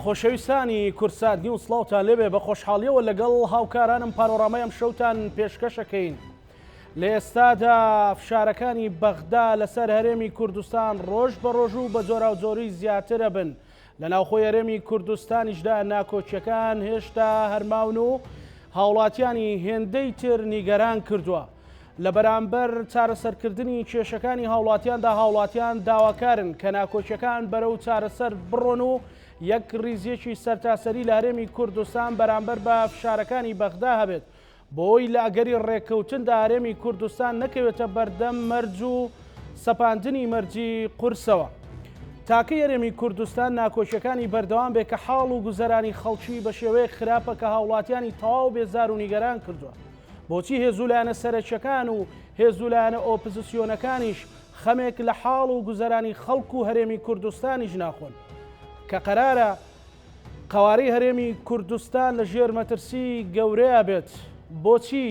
خۆشەویستانی کورسات گیون سڵاوتان لێبێ بە خۆشحاڵیەوە لەگەڵ هاوکارانم پانۆڕامەیەم شەوتان پێشکەشەکەین. لە ئێستادا فشارەکانی بەغدا لەسەر هەرێمی کوردستان ڕۆژ بە ڕۆژ و بە جۆرا و جۆری زیاترە بن. لە ناوخۆی هەرێمی کوردستانیشدا ناکۆچیەکان هێشتا هەرماون و هاوڵاتیانی هێندەی تر نیگەران کردووە. لە بەرامبەر چارەسەرکردنی کێشەکانی هاوڵاتیاندا هاوڵاتیان داواکارن کە ناکۆچیەکان بەرەو چارەسەر بڕۆن و یەک ریزیەکی سەرتاسەری لە هەرێمی کوردستان بەرامبەر بە فشارەکانی بەغدا هەبێت بۆی لە ئەگەری ڕێککەوتندا هەرێمی کوردستان نەکەوێتە بەردەم مەرج و سەپاندنی مەرجی قورسەوە. تاکەی هەرێمی کوردستان ناکۆچیەکانی بەردەوام بێ کە حاڵ و گوزەرانی خەڵکی بە شێوەیە خراپە کە هاوڵاتیانی تەواو بێزار و نیگەران کردووە. بۆچی هێزولایەنە سەرچەکان و هێزولایەنە ئۆپۆزیسیۆنەکانیش خەمێک لە حاڵ و گوزەرانی خەڵک و هەرێمی کوردستانیش ناخۆن کە قەرارە قەوارەی هەرێمی کوردستان لە ژێر مەترسی گەورەیە بێت. بۆچی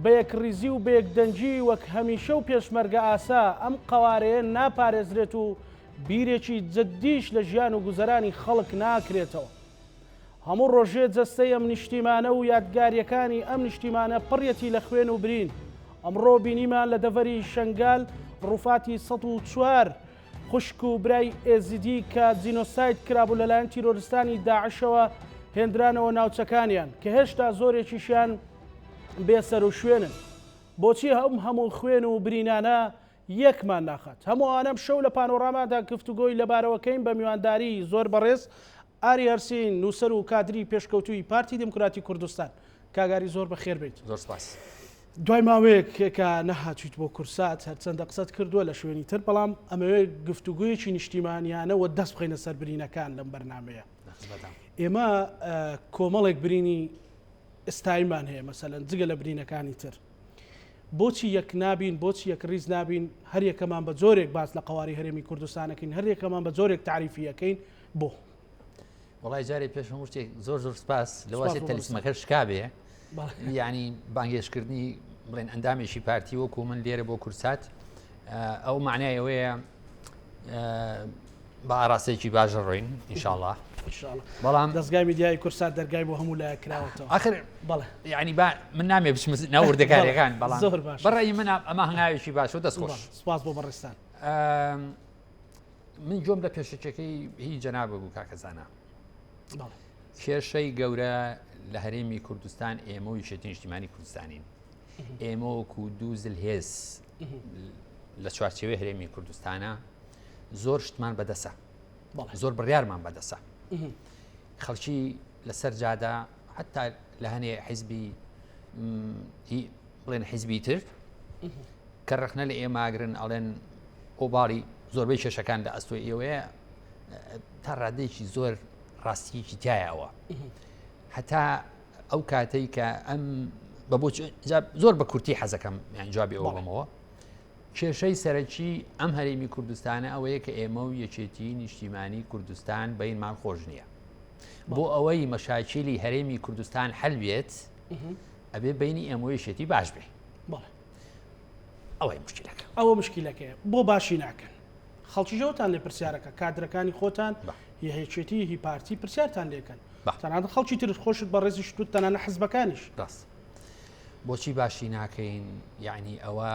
بە یەکریزی و بە یەکدەنجی وەک هەمیشە و پێشمەرگە ئاسا ئەم قەوارەیە ناپارێزرێت و بیرێکی جددیش لە ژیان و گوزەرانی خەڵک ناکرێتەوە. هەموو ڕۆژێ جەستەی ئەم نیشتیمانە و یادگاریەکانی ئەم نیشتیمانە پڕیەتی لە خوێن و برین. ئەمڕۆ بینیمان لە دەڤەری شەنگال ڕووفاتی ١٠٤ خوشک و برای ئێزیدی کە جینۆساید کرابوو لەلایەن تیرۆریستانی داعشەوە هێنرانەوە ناوچەکانیان کە هێشتا زۆرێکیشیان بێسەر و شوێنن. بۆچی هەموو خوێن و برینانە یەکمان ناخات؟ هەمووانەم شەو لە پانۆڕامادا گفتوگۆی لەبارەوەکەین بە میوانداری زۆر بەڕێز ئاری هەرسین نووسەر و کادری پێشکەوتووی پارتی دموکراتی کوردستان. کاگاری زۆر بەخێر بێت. زۆر سپاس. دوای ماوەیەک کە نەهاتویت بۆ کورسات هەرچەندە قسەت کردووە لە شوێنی تر بەڵام ئەمەوێ گفتوگویەکی نیشتیمانیانەوە دەست بخەینە سەر برینەکان لەم بەرنامەیە. ئێمە کۆمەڵێک برینی ئستایمان هەیە مەسەلەن جگە لە برینەکانی تر. بۆچی یەک نابین بۆچی یەک ریز نابین هەر یەکەمان بە جۆرێک باس لە قەواری هەرێمی کوردستانەکەین هەر یەکەمان بە جۆرێک تعریفیەکەین بۆ وڵای جارێ پێشم شتێک زۆر سپاس لە واسێ تەلیسمەکە شکابێ یعنی بانگێشکردنی بڵێن ئەندامێکی پارتی وەکو من لێرە بۆ کورسات ئەو معنای ئەوەیە بە ئاراستێکی باشە ڕۆین ئینشاءڵڵا. بەڵام دەستگای میدیای کورسات دەرگای بۆ هەموو لای کراوەتەوە. ئاخر بەڵێ یعنی من نامێ بچم ناوردەکاریەکان بەڵام زۆر باش بەڕێی من ئەمە هەنگاوێکی باش و دەستخۆش. سپاس بۆ بەڕێستان. من جۆم لە پێشەکەی هی جەنابە بوو کاکەزانە. کێشەی گەورە لە هەرێمی کوردستان ئێمە و یەکێتی نیشتیمانی کوردستانین. ئێمە وەکو دوو زلهێز لە چوارچێوەی هەرێمی کوردستانە زۆر شتمان بەدەسە، زۆر بڕیارمان بەدەسە. خەڵکی لەسەر جادا حتا لە هەنێ حیزبی بڵێن حیزبی تر کە ڕخنە لە ئێماگرن ئەڵێن ئۆباڵی زۆربەی کێشەکان لە ئەستۆی ئێوەیە تا ڕادەیەکی زۆر ڕاستیەکی تایەوە. هەتا ئەو کاتەی کە ئەم زۆر بە کورتی حەزەکەم یان جوابی ئەوە بمەوە کێشەی سەرەکی ئەم هەرێمی کوردستانە ئەوەیە کە ئێمە و یەکێتی نیشتیمانی کوردستان بەینمان خۆش نییە. بۆ ئەوەی مەشاکیلی هەرێمی کوردستان هەل بێت ئەبێ بینی ئێمە یەکێتی باش بێ. ئەوەی مشکلەکە ئەوە مشکلەکەیە بۆ باشی ناکەن. خەڵکی ژەوتان لێ پرسیارەکە کادرەکانی خۆتان هیچێتی هی پارتی پرسیارتان لێکەن تەنانەت خەڵکی تر خۆشت بە ڕێزی شتوت تەنانە حزبەکانیش. ڕاست بۆچی باشی ناکەین؟ یعنی ئەوە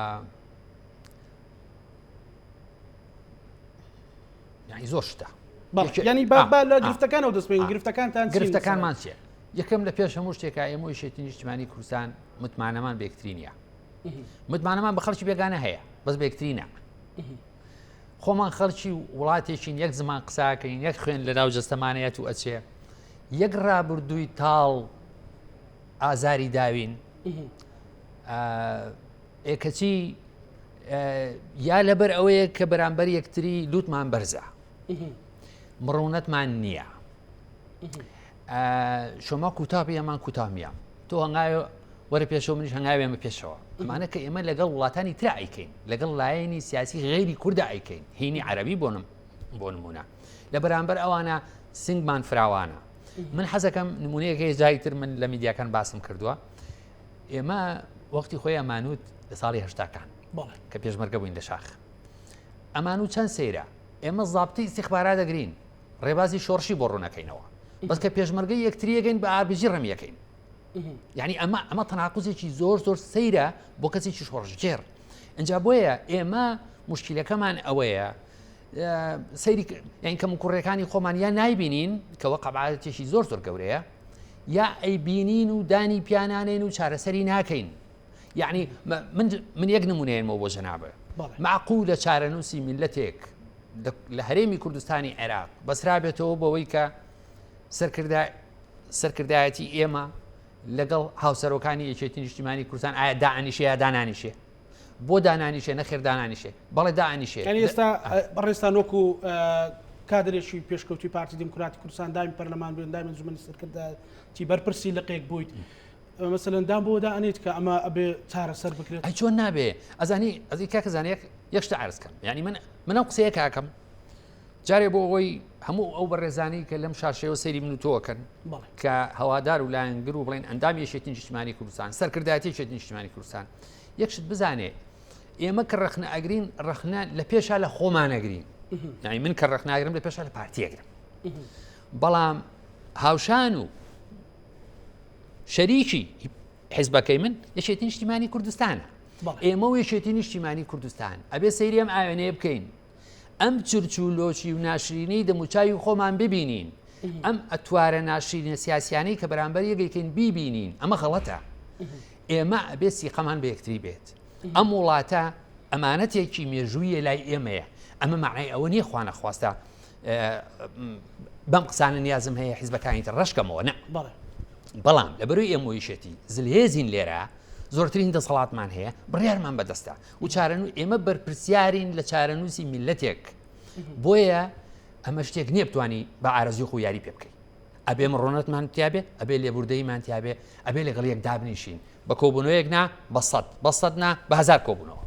یعنی زۆر شتە ینی با لە گرفتەکانەوە دەست بین گرفتەکانمان چێ؟ یەکەم لە پێش هەموو شتێکە ئێمە یەکێتی نیشتیمانی کوردستان متمانەمان بە یەکتری نییە. متمانەمان بە خەڵکی بێگانە هەیە بەس بە یەکتری نە. خۆمان خەڵکی وڵاتێکین یەک زمان قساکەین یەک خوێن لە ناو جەستەمانەیەت و ئەچێ یەک ڕابردووی تاڵ ئازاری داوین ئێکەچی یا لەبەر ئەوەیە کە بەرامبەر یەکتری لوتمان بەرزە مڕونەتمان نییە شما کوتابی ئەمان کوتامیە تۆ هەنگاوێ وەرە پێشەوە منیش هەنگاوێمە پێشەوە ئەمانە کە ئێمە لەگەڵ وڵاتانی تر ئایکەین لەگەڵ لایەنی سیاسی غێری کوردە ئایکەین هینی عەرەبی بۆ نمونە لە بەرامبەر ئەوانە سنگمان فراوانە. من حەزەکەم نمونەیەکی جایتر من لە میدیاکان باسم کردووە ئێمە وەختی خۆی ئەمانوت لە ساڵی هەشتاکان کە پێشمەرگە بووین لە شاخ ئەمانوت چەند سەیرە ئێمە زابطی استیخبارات دەگرین ڕێبازی شۆڕشی بۆ ڕوونەکەینەوە بەس کە پێشمەرگەی یەکتریەکەین بە ئابژی ڕەمیەکەین یعنی ئەمە تەناقوزێکی زۆر سەیرە بۆ کەسێکی شۆڕژگێر ئەجا بۆیە ئێمە مشکلەکەمان ئەوەیە سەیری یان کەم کوڕەکانی خۆمان یا نایبینین کەەوە قەبعاتێکی زۆر گەورەیە یا ئەیبینین و دانی پیانانێن و چارەسەری ناکەین یعنی من یەک نمونەیەمەوە بۆ جەنابە معقولە چارەنووسی میلەتێک لە هەرێمی کوردستانی عێراق بەسرابێتەوە بەوەی کە سەرکردایەتی ئێمە لەگەڵ هاوسەرۆکانی یەکێتی نیشتیمانی کوردستان ئایا داعانیشێ یا دانانیشێ بۆ دانانیشێ نەخێر دانانیشێ بەڵێ داعانیشێ ئێستا بەڕێستان وەکو کادرێکی پێشکەوتی پارتی دموکراتی کوردستان دامی پەرلەمان بووین دامی ئەنجومەنی سەرکردایەتی بەرپرسی لقێک بوویت مثلەن دام بۆ دانێت کە ئەمە ئەبێ چارەسەر بکرێت ئەی چۆن نابێ ئەزانی ئەزی کاکەزانێک یەک شتە عەرزکەم یعنی من ئەو قسەیە کاکەم جارێ بۆ ئەوەی هەموو ئەو بەڕێزانی کە لەم شاشەوە سەیری من و تۆکەن کە هەوادار و لایەنگر و بڵێن ئەندامی یەکێتی نیشتیمانی کوردستان سەرکردایەتی یەکێتی نیشتیمانی کوردستان یەکشت بزانێ ئێمە کە ڕەخنە ئەگرین ڕەخنە لە پێشا لە خۆمان ئەگرین یعنی من کە ڕەخناگرم لە پێشا لە پارتیەگرم بەڵام هاوشان و شەریکی حیزبەکەی من یەکێتی نیشتیمانی کوردستانە ئێمە و یەکێتی نیشتیمانی کوردستان ئەبێ سەیری ئەم ئاوێنەیە بکەین ئەم چرچولۆچی و ناشرینەی دەموچاوی خۆمان ببینین ئەم ئەتوارە ناشرینە سیاسیانەی کە بەرامبەر یەکێکین بیبینین ئەمە غەڵەتە ئێمە ئەبێ سیقەمان بە یەکتری بێت ئەم وڵاتە ئەمانەتێکی مێژوویە لای ئێمەیە ئەمە معنای ئەوە نییە خوا نەخواستە بەم قسانە نیازم هەیە حیزبەکانی تر ڕەشکەمەوە نە بەڵام لەبەروی ئێمە یەکێتی زلهێزین لێرە زۆرترین دەسەڵاتمان هەیە بڕیارمان بەدەستە و ئێمە بەرپرسیارین لە چارەنووسی میلەتێک بۆیە ئەمە شتێک نییە بتوانی بە ئارەزوی خۆ یاری پێ بکەین ئەبێ مڕۆنەتمان تیابێ ئەبێ لێبوردەیمان تیابێ ئەبێ لەگەڵ یەک دابنیشین بە کۆبوونەوەیەک نا بە نا بە هزار کۆبوونەوە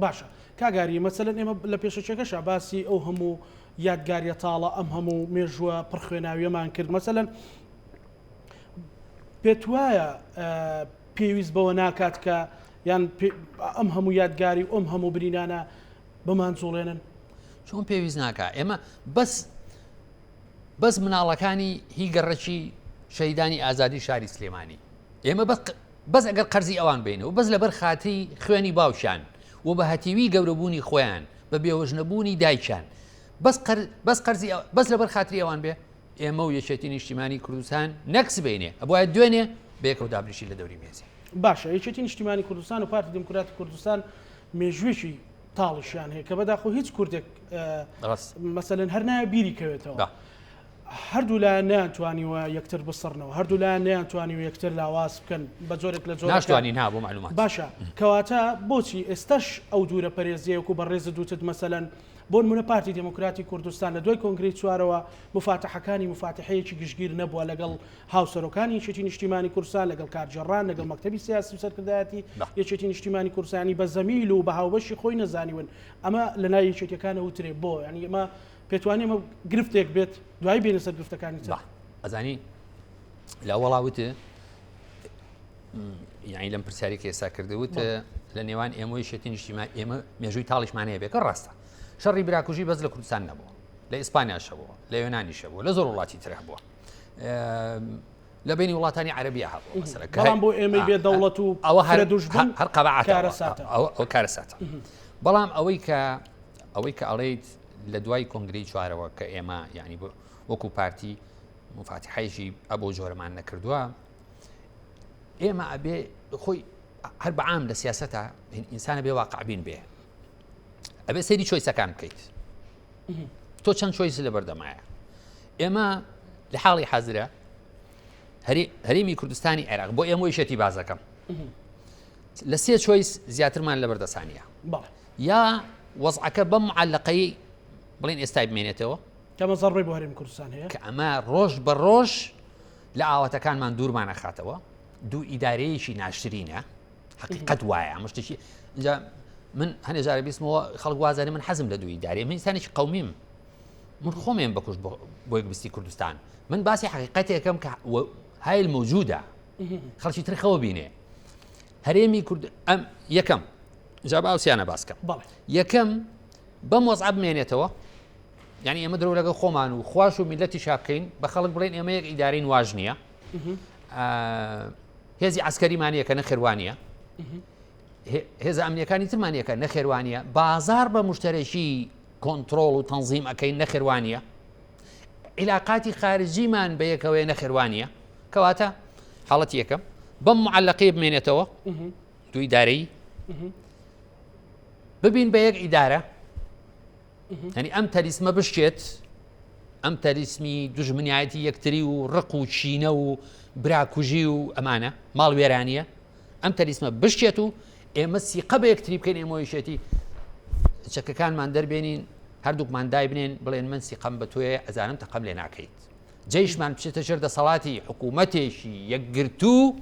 باشە کاگاری مەسەلەن ئێمە لە پێشەچێکەشە باسی ئەو هەموو یادگاریە تاڵە ئەم هەموو مێژووە پڕخوێناویەمان کرد مەسەلەن پێت وایە پێویست بەوە ناکات کە یان ئەم هەموو یادگاری و ئەم هەموو برینانە بمان جوڵێنن چۆن پێویست ناکە ئێمە بەس مناڵەکانی هی گەڕەکی شەیدانی ئازادی شاری سلێمانی ئێمە بەس ئەگەر قەرزی ئەوان بینەوە بەس لەبەر خاتری خوێنی باوشان و بە هەتیوی گەورەبوونی خۆیان بە بێوەژنەبوونی دایکیان بەس لەبەر خاتری ئەوان بێ ئێمە و یەکێتی نیشتیمانی کوردستان نەکس بینێ ئەبواە دوێنێ بەیەکەوە دابنیشی لە دەوری مێزی باشە یەکێتی نیشتیمانی کوردستان و پارتی دموکراتی کوردستان مێژوێکی تاڵیشیان هەیە کە بەداخۆ هیچ کوردێک مەسەلەن هەر نایە بیری کەوێتەوە هەردوو لایەن نەیانتوانیوە یەکتر بسڕنەوە هەردوو لایەن نەیانتوانیوە یەکتر لاواز بکەن بە جۆرێک لە جۆر ناشتوانین ها بۆ معلومات باشە کەواتە بۆچی ئێستاش ئەو دوورە پەرێزیەوەکو بەڕێز دووتت مەسەلەن بۆ نمونە پارتی دموکراتی کوردستان لە دوای کۆنگرەی چوارەوە مفاتەحەکانی مفاتەحەیەکی گشتگیر نەبووە لەگەڵ هاوسەرۆکانی یەکێتی نیشتیمانی کوردستان لەگەڵ کارجێڕان لەگەڵ مەکتەبی سیاسی و سەرکردایەتی یەکێتی نیشتیمانی کوردستانی بە زەمیل و بە هاوبەشی خۆی نەزانیون ئەمە لە ناو یەکێتیەکانە وترێ بۆ ینی ئەمە پێتوانێ ئەمە گرفتێک بێت دوای بێنە سەر گرفتەکانی تر ئەزانی لە وەڵاوتە یعنی لەم پرسیارێکی ئێستا کردووتە لە نێوان ئێمە یەکێتی نیشتیمانی ئێمە مێژووی تاڵیشمانەیە بێت کە ڕاستە شەڕی براکوژی بەس لە کوردستان نەبووە لە ئیسپانیاشە بووە لە یۆنانیشە بووە لە زۆر وڵاتی تر بووە لە بینی وڵاتانی عەرەبیە هەبووە مەسەلە بەڵام بۆ ئێمەی بێت دەوڵەت و ئەوە هەر قەبعەتە کارەساتە بەڵام ئەوەی کە ئەڵێیت لە دوای کۆنگرەی چوارەوە کە ئێمە یعنی وەکو پارتی مفاتیحەیەکی ئەبۆ جۆرەمان نەکردووە ئێمە ئەبێ خۆی هەر بەعام لە سیاسەتە ئینسانە بێ واقعبین بێ ئەبێ سەیری چۆیسەکان بکەیت تۆ چەند چۆیس لە بەردەمایە ئێمە لە حاڵی حەزرە هەرێمی کوردستانی عێراق بۆ ئێمە یەکێتی بازەکەم لە سێ چۆیس زیاترمان لە بەردەسانیە یا وەزعەکە بەم معەلقەی بڵێن ئێستای بمێنێتەوە کەمە زەڕبەی بۆ هەرێمی کوردستان هەیە کە ئەمە ڕۆژ بە ڕۆژ لە ئاواتەکانمان دوورمان نەخاتەوە دوو ئیدارەیەکی ناشرینە حقیقەت وایە ئەمە شتێکی من هەنێ جارە بیستمەوە خەڵک وازانێ من حەزم لە دوو ئیدارەیە من ئینسانێکی قەومیم من خۆمێن بەکوش بۆ یەکبستی کوردستان من باسی حقیقەتێکم کە هایل موجودە خەڵکی تر خەوە بینێ هەرێمی کورد ئەم یەکەم جا باوسیانە باسکەم یەکەم بەم وەزع بمێنێتەوە یعنی ئێمە درۆ لەگە خۆمان و خوش و میلەتی شابکەین بە خەڵک بڵێن ئێمە یەک ئیدارەی واژ نییە هێزی عسکەریمانیەکە نەخێوانیە هێز ئەمنیەکانی ترمانیەکە نەخێوانیە بازار بە مشتەرێکی کۆنتترۆل و تەنزیم ئەەکەین نەخێوانیە عیلاقاتی خارجیمان بە یەکەوەی نەخێوانیە کەواتە حاڵەت یەکەم بەم معلقەی بمێنێتەوە دوو ئیدارەی ببین بە یەک ئیدارە هەنی ئەم تەلیسمە بشتێت ئەم تەلیسمی دوژمنایەتی یەکتری و ڕق و چینە و براکوژی و ئەمانە ماڵ وێرانیە ئەم تەلیسمە بشتێت و ئێمە سیقە بە یەکتری بکەین ئێمەوەیشێتی چەکەکانمان دەربێنین هەردووکمان دای بنێن بڵێن من سیقەم بە تۆیە ئەزانم تەقەم لێ ناکەیت جێیشمان بچێتە ژێر دەسەڵاتی حکوومەتێکی یەکگرتوو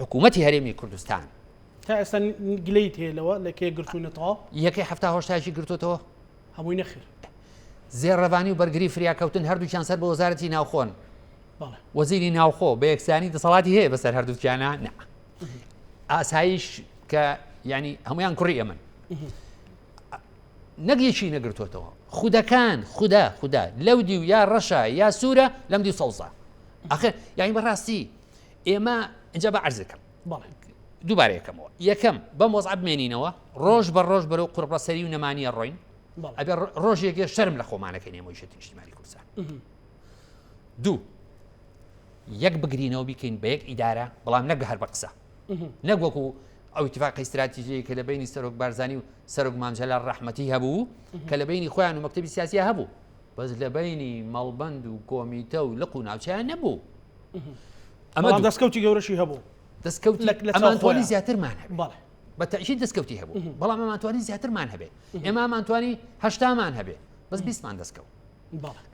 حکوومەتی هەرێمی کوردستان تا ئێستا گلەیت هەیە لەوە لە کێ گرتوونەتەوە یەکەی هەفتا هۆشتایشی گرتوتەوە هەمووی نەخێر زێڕەوانی و بەرگری فریاکەوتن هەردووکیان سەر بە وەزارەتی ناوخۆن وەزیری ناوخۆ بە یەکسانی دەسەڵاتی هەیە بەسەر هەردووکیانە نا ئاسایش کە ینی هەمویان کوڕی ئەمن نەگیەکی نەگرتوتەوە خودەکان خوددا لەودی و یا ڕەشە یا سوورە لەم دی سەوزە ئاخر یانی بەڕاستی ئێمە اینجا بە عەرزەکەم دووبارەیەکەمەوە یەکەم بەم وەزع بمێنینەوە ڕۆژ بە ڕۆژ بەرەو قوربەسەری و نەمانیە ڕۆین ئەبێ ڕۆژێکی شەرم لە خۆمانەکەی نێمەوەیشێتی نیشتیمانی کوردستان دوو یەک بگرینەوە بیکەین بە یەک ئیدارە بەڵام نەک هەر بە قسە نەک وەکو ئەو اتفاقی استراتیژیە کە لە بینی سەرۆک بارزانی و سەرۆک مامجەلال ڕەحمەتی هەبوو کە لە بینی خۆیان و مەکتەبی سیاسیە هەبوو بەس لە بینی مەڵبەند و کۆمیتە و لق و ناوچیان نەبوو ئەمە دەستکەوتی گەورەشی هەبوو دەستکەوتی ئەمانتوانی زیاترمان هەبێ بە تەئکید دەستکەوتی هەبوو بەڵام ئەمانتوانی زیاترمان هەبێ ئێمە ئەمانتوانی هەشتامان هەبێ بەس 20مان دەستکەوت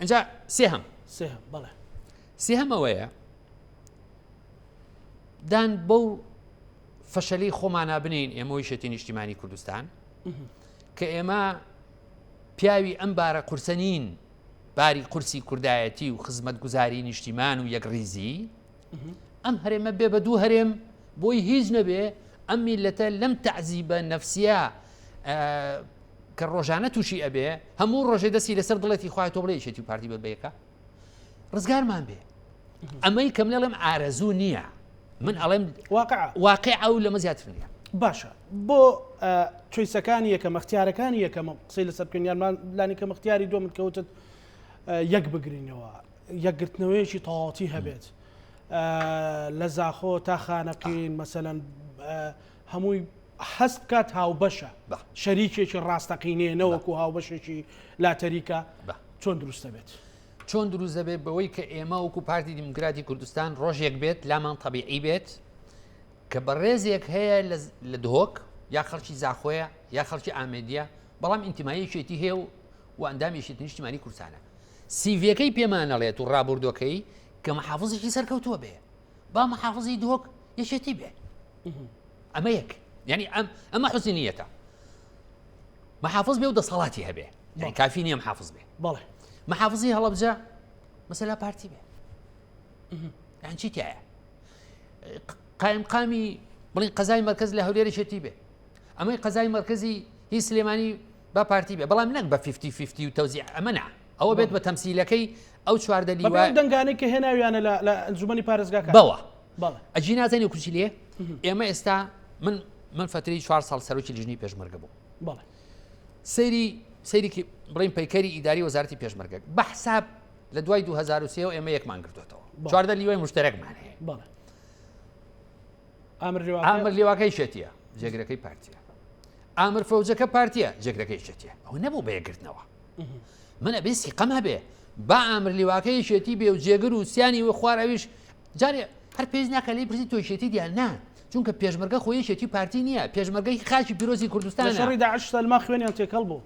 اینجا سێهەمەوەیە دان بەو فەشەلی خۆمانە بنین ئێمەوەی شێتی نیشتیمانی کوردستان کە ئێمە پیاوی ئەم بارە قورسەنین باری قورسی کوردایەتی و خزمەت گوزاری نیشتیمان و یەکڕیزی ئەم هەرێمە بێ بە دوو هەرێم بۆی هیچ نەبێ ئەم میلەتە لەم تەعزیبە نەفسیە کە ڕۆژانە تووشی ئەبێ هەموو ڕۆژێ دەستی لەسەر دڵێتی خوای تۆ بڵێ شێتی و پارتی بێت بەیەکە ڕزگارمان بێ ئەمەی کەم لەڵێم ئارەزوو نییە من ئەڵێم واقع ئەو لەمە زیاتر نییە باشە بۆ چۆیسەکانی یەکەم اختیارەکانی یەکەمە قسەی لەسەر بکەینیانمان لانی کەم اختیاری دووەمت کەوتت یەک بگرینەوە یەکگرتنەوەیەکی تەواوەتی هەبێت لە زاخۆ تا خانەقین مەسەلەن هەمووی هەست بکات هاوبەشە شەریکێکی ڕاستەقینێ نەوەکو هاوبەشێکی لاتەریکە چۆن دروستە بێت چۆن دروست دەبێت بەوەی کە ئێمە وەکو پارتی دیموکراتی کوردستان ڕۆژێک بێت لامان تەبیعی بێت کە بەڕێزێک هەیە لە دهۆک یا خەڵکی زاخۆیە یا خەڵکی ئامێدیە بەڵام ئینتیماییەکێتی هەیە و ئەندامیشێتی نیشتیمانی کوردستانە سیڤەکەی پێمانەڵێت و ڕابردوەکەی کە مەحافزێکی سەرکەوتووە بێ با مەحافزی دهۆک یەشێتی بێ ئەمە یەک یعنی ئەمە حوسینیەتە مەحافز بێ و دەسەڵاتی هەبێ یعنی کافی نییە محافظ بێ بەڵێ محافظی هەڵەبجە مەسەلا پارتی بێ یان چی تایە قایمقامی بڵین قەزای مەرکەز لە هەولێرێشێتی بێ ئەمەی قەزای مەرکەزی هی سلێمانی با پارتی بێ بەڵام نەک بە 50-50 و تەوزیع ئەمە نا ئەوە بێت بە تەمسیلەکەی ئەو چواردە لیوان دەنگانەی کە هێناویانە لە ئەنجومەنی پارێزگاکە بەوە ئەجی نازانێ کوچی لێ ئێمە ئێستا من فتری 4 ساڵ سەرۆکی لیژنەی پێشمەرگە بوو سەیری بڵین پەیکەری ئیداری وەزارەتی پێشمەرگە بە حساب لە دوای 2003 ئێمە یەکمان گرتوێتەوە چواردە لیوای مشتەرەکمان هەیە ئامر لیواکەی شێتیە جێگرەکەی پارتیە ئامر فەوجەکە پارتیە جێگرەکەی شێتیە ئەوە نەبوو بە یەکگرتنەوە من ئەبێ سیقەم هەبێ با ئامر لیواکەی شێتی بێ و جێگر و سیانی و خوارەویش جارێ هەر پێز ناکە لێی پرسی تۆی شێتی دیان نا چونکە پێشمەرگە خۆی شێتی پارتی نییە پێشمەرگەی خاچی پیرۆزی کوردستان شەڕی داعش سەلما خوێنیان تێکەڵ بوو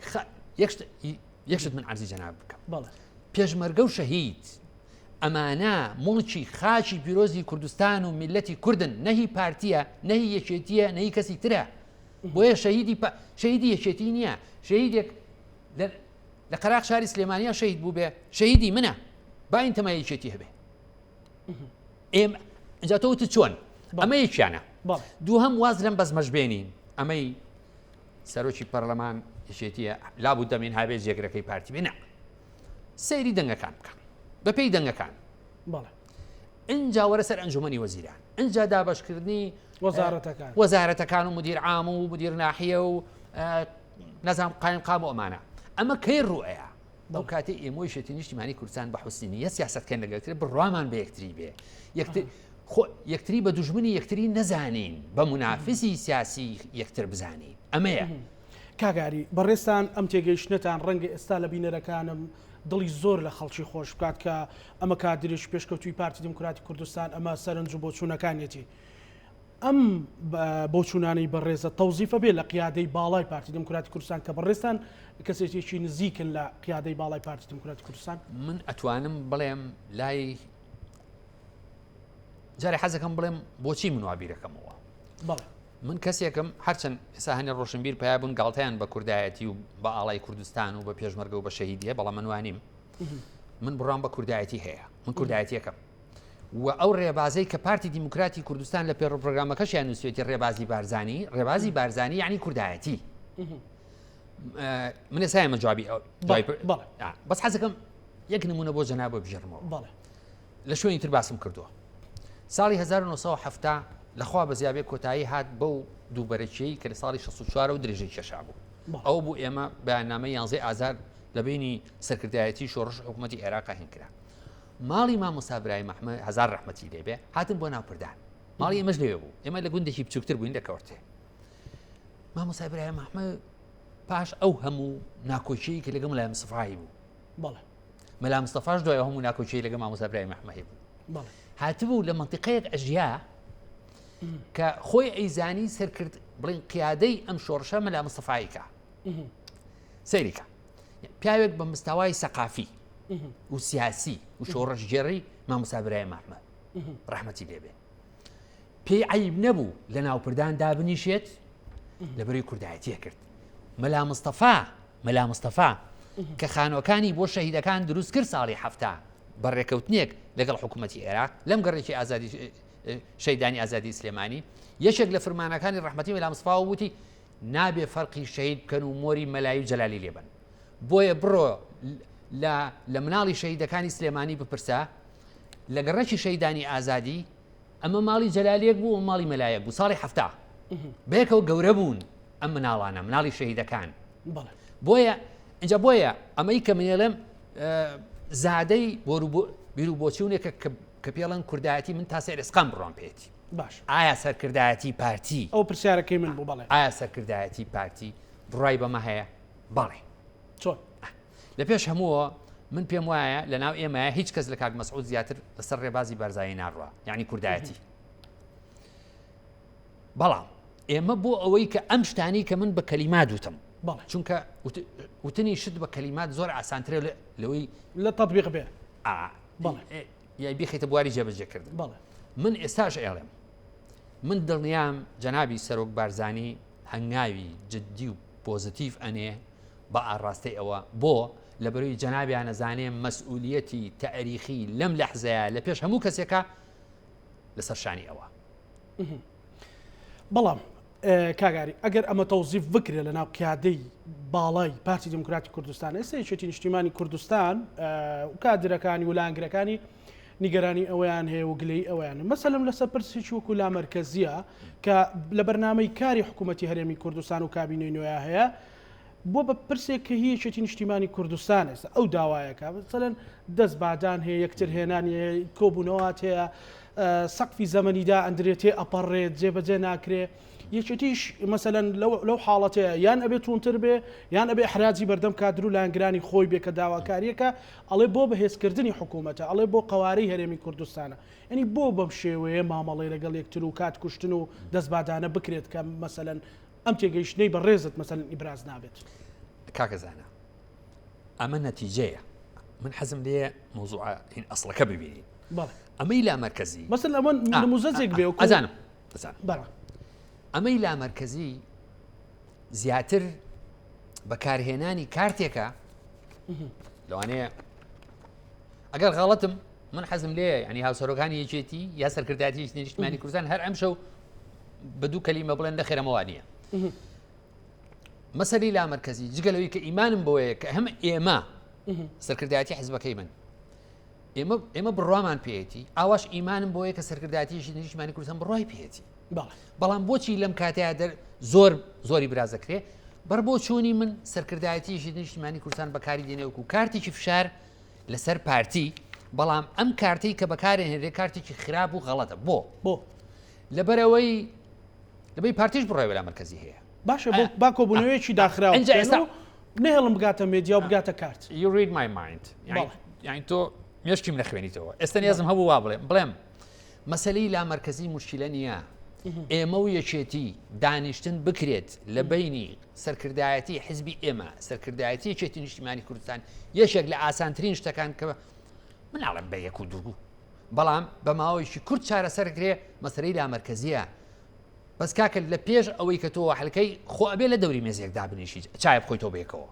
یەکشت من عەرزی جەناب بکەم پێشمەرگە و شەهید ئەمانە مڵکی خاچی پیرۆزی کوردستان و میلەتی کوردن نەهی پارتیە نەهی یەکێتیە نەهی کەسی ترە بۆیە شەهیدی یەکێتی نییە شەهیدێک لە قەراق شاری سلێمانیە شەهید بوو بێ شەهیدی منە با ئینتەمای یەکێتی هەبێ ئێمە ئەجا تۆوتت چۆن ئەمە یەکیانە دووهەم واز لەم بەزمەش بێنین ئەمەی سەرۆکی پەرلەمان یەکێتیە لابوو دەمێن هەبێت جێگرەکەی پارتی بێ نا سەیری دەنگەکان بکەن بەپێی دەنگەکان بەڵێ اینجا وەرە سەر ئەنجومەنی وەزیران اینجا دابەشکردنی وەزارەتەکان و مدیر عام و مدیر ناحیە و نەزانام قایم قام و ئەمانە ئەمە کەی ڕوئەیە بەو کاتێ ئێمەی شێتی نیشتیمانی کوردستان بە حوسینیە سیاسەتکەن لەگەڵتر بڕوامان بە یەکتری بێ یەکتری بە دوژمنی یەکتری نەزانین بە منافسی سیاسی یەکتر بزانین ئەمەیە کاگاری بەڕێستان ئەم تێگەیشتنتان ڕەنگە ئێستا لە بینەرەکانم دڵی زۆر لە خەڵکی خۆش بکات کە ئەمە کادرێش پێشکەوتوی پارتی دموکراتی کوردستان ئەمە سەرنج و بۆچوونەکانێتی ئەم بۆچوونانەی بەڕێزە تەوزیفە بێ لە قیادەی باڵای پارتی دموکراتی کوردستان کە بەڕێستان کەسێکێکی نزیکن لە قیادەی باڵای پارتی دموکراتی کوردستان من ئەتوانم بڵێم لای جارێ حەزەکەم بڵێم بۆچی من وابیرەکەمەوە بەڵێ من کەسێکم هەرچەند ئێستا هەنێ ڕۆشنبیر پیا بوون گاڵتەیان بە کوردایەتی و بە ئاڵای کوردستان و بە پێشمەرگە و بە شەهیدیە بەڵام منوانیم من بڕام بە کوردایەتی هەیە من کوردایەتیەکەم و ئەو ڕێبازەی کە پارتی دیموکراتی کوردستان لە پێڕ پرۆگرامەکەشیان نووسێتی ڕێبازی بارزانی یعنی کوردایەتی من ئێستا جوابی بەس حەزەکەم یەک نمونە بۆ جەناب بژێڕمەوە لە شوێنی تر باسم کردووە ساڵی 1970 لەخوا بەزیابێ کۆتایی هات بەو دووبەرەکیەی کە لە ساڵی 64 و درێژەی کێشا بوو ئەو بوو ئێمە بەیاننامەی 11 ئازار لە بینی سەرکردایەتی شۆڕش حکوومەتی عێراق هێنکرا ماڵی مامۆستا برای محمەد هەزار ڕەحمەتی لێبێ هاتن بۆ ناوپردان ماڵی ئێمەش لێوێ بوو ئێمە لە گوندێکی بچووکتر بووین لە کەوتێ مامۆستا برای محمەد پاش ئەو هەموو ناکۆچیی کە لەگەڵ مەلا مستەفای بوو مەلا مستەفاش دوای هەموو ناکۆچیی لەگەڵ مامۆستا برای محمەد بوو هاتبوو لە منطقەیەک ئەژیا کە خۆی ئەیزانی سەرکرد بڵین قیادەی ئەم شۆڕشە مەلا مستەفایکە سەیریکە پیاوێک بە مستاوای سەقافی و سیاسی و شۆڕژگێڕی مامۆستا برای محمەد ڕەحمەتی لێبێ پێی عەیب نەبوو لە ناوپردان دابنیشێت لەبەرەوەی کوردایەتیە کرد مەلا مستەفا کە خانوەکانی بۆ شەهیدەکان دروست کرد ساڵی هەفتا بەڕێکەوتنێک لەگەڵ حکوومەتی عێراق لەم گەڕێکی ئازادی شەیدانی ئازادی سلێمانی یەکێک لە فەرمانەکانی ڕەحمەتی مەلا مستەفا وتی نابێ فەرقی شەهید بکەن و مۆری مەلای و جەلالی لێبن بۆیە بڕۆ لە مناڵی شەهیدەکانی سلێمانی بپرسە لە گەڕێکی شەیدانی ئازادی ئەمە ماڵی جەلالیەک بوو و ماڵی مەلایەک بوو ساڵی هەفتا بەیەکەوە گەورە بوون ئەم مناڵانە مناڵی شەهیدەکان بۆیە اینجا بۆیە ئەمەی کە منێڵێم زادەی بیر و بۆچوونێکە کە پێڵەن کوردایەتی من تا سێر ئێسقام بڕۆم پێێتی باش ئایا سەرکردایەتی پارتی ئەو پرسیارەکەی من بوو بەڵێ ئایا سەرکردایەتی پارتی بڕای بەمە هەیە بەڵێ چۆن لە پێش هەمووە من پێم وایە لە ناو ئێمە هیچ کەس لە کاک مەسعود زیاتر لەسەر ڕێبازی بارزایی ناڕوە یعنی کوردایەتی بەڵام ئێمە بۆ ئەوەی کە ئەم شتانی کە من بە کەلیمات وتم چونکە وتنی شت بە کەلیمات زۆر ئاسانترە لەوەی لە تەطبیق بێ یا بخیتە بواری جێبەجێکردن من ئێستاش ئێڵێم من دڵنیام جەنابی سەرۆک بارزانی هەنگاوی جددی و پۆزتیف ئەنێ بە ئاڕاستی ئەوە بۆ لەبەروی جەنابیان نەزانێ مەسئولیەتی تاریخی لەم لەحزەیە لە پێش هەموو کەسێکە لەسەر شانی ئەوە بەڵام کاگاری ئەگەر ئەمە تەوزیف بکرێت لە ناو قیادەی باڵای پارتی دموکراتی کوردستان ئێستا یەکێتی نیشتیمانی کوردستان و کادرەکانی و لانگرەکانی نیگەرانی ئەویان هەیە و گلەی ئەویان مەسەلەم لەسەر پرسێکی وەکو لا مەرکەزیە کە لە بەرنامەی کاری حکوومەتی هەرێمی کوردستان و کابینەی نوێیە هەیە بۆ بە پرسێک کە هی یەکێتی نیشتیمانی کوردستان ئێستا ئەو داوایەکە مەسەلەن دەست بادان هەیە یەکتر هێنانی کۆبوونەوەات هەیە سەقفی زەمەنیدا ئەندرێتێ ئەپەڕێت جێبەجێ ناکرێ یەکێتیش مەسەلەن لەو حاڵەتەیە یان ئەبێت تونتر بێ یان ئەبێ حراجی بەردەم کادر و لانگرانی خۆی بێ کە داواکاریەکە ئەڵێ بۆ بەهێزکردنی حکوومەتە ئەڵێ بۆ قەوارەی هەرێمی کوردستانە ینی بۆ بەم شێوەیە مامەڵی لەگەڵ یەکتر و کات کوشتن و دەستبادانە بکرێت کە مەسەلەن ئەم تێگەیشتنەی بەڕێزت مەسەلەن ئیبراز نابێت کاکەزانە ئەمە نەتیجەیە من حەزم لێ مۆزوع هین ئەسڵەکە ببینین ئەمەی لا مەرکەزی مەسەل ئەمە نموزەجێک بێ ئەزانم ئەمەی لا مەرکەزی زیاتر بەکارهێنانی کارتێکە لەوانەیە ئەگەر غەڵەتم من حەزم لێ ینی هاوسەرۆکانی یەکێتی یا سەرکردایەتی نیشتیمانی کوردستان هەر ئەم شەو بە دوو کەلیمە بڵێن نەخێرەمەوە نییە مەسەلەی لا مەرکەزی جگەلەوەی کە ئیمانم بۆیە کە هەم ئێمە سەرکردایەتی حیزبەکەی من ئێمە بڕوامان پێێتی ئاواش ئیمانم بۆیە کە سەرکردایەتیشی نیشتیمانی کوردستان بڕوای پێێتی بەڵام بۆچی لەم کاتەیە زۆری برازەکرێ بەر بۆ چوونی من سەرکردایەتیشی نیشتیمانی کوردستان بەکاری دێنێوەکو کارتێکی فشار لەسەر پارتی بەڵام ئەم کارتەی کە بەکارهێنرێ کارتێکی خراپ و غەڵەتە بۆ لەبەرەوەی پارتیش بڕای وەلا مرکزی هەیە باشە بۆ با کۆبوونەوەیەکی داخراوە نهێڵم بگاتە مێدیا و بگاتە کارت you read my mind یعنی تۆ مێشکی منە خوێنیتەوە ئێستا نیازم هەبوو وا بڵێم مەسەلەی لا مرکزی مشکلە نییە ئێمە و یەکێتی دانیشتن بکرێت لە بینی سەرکردایەتی حیزبی ئێمە سەرکردایەتی یەکێتی نیشتیمانی کوردستان یەشێک لە ئاسانترین شتەکان کە مناڵم بە یەک و دوو بەڵام بە ماوەیەکی کورت چارەسەرکرێ مەسەلەی لا مرکزیە بەس کاکە لە پێش ئەوەی کە تۆ حەلکەی خۆ ئەبێ لە دەوری مێزێکدا بنیشیت چای بخۆیتەوە بێکەوە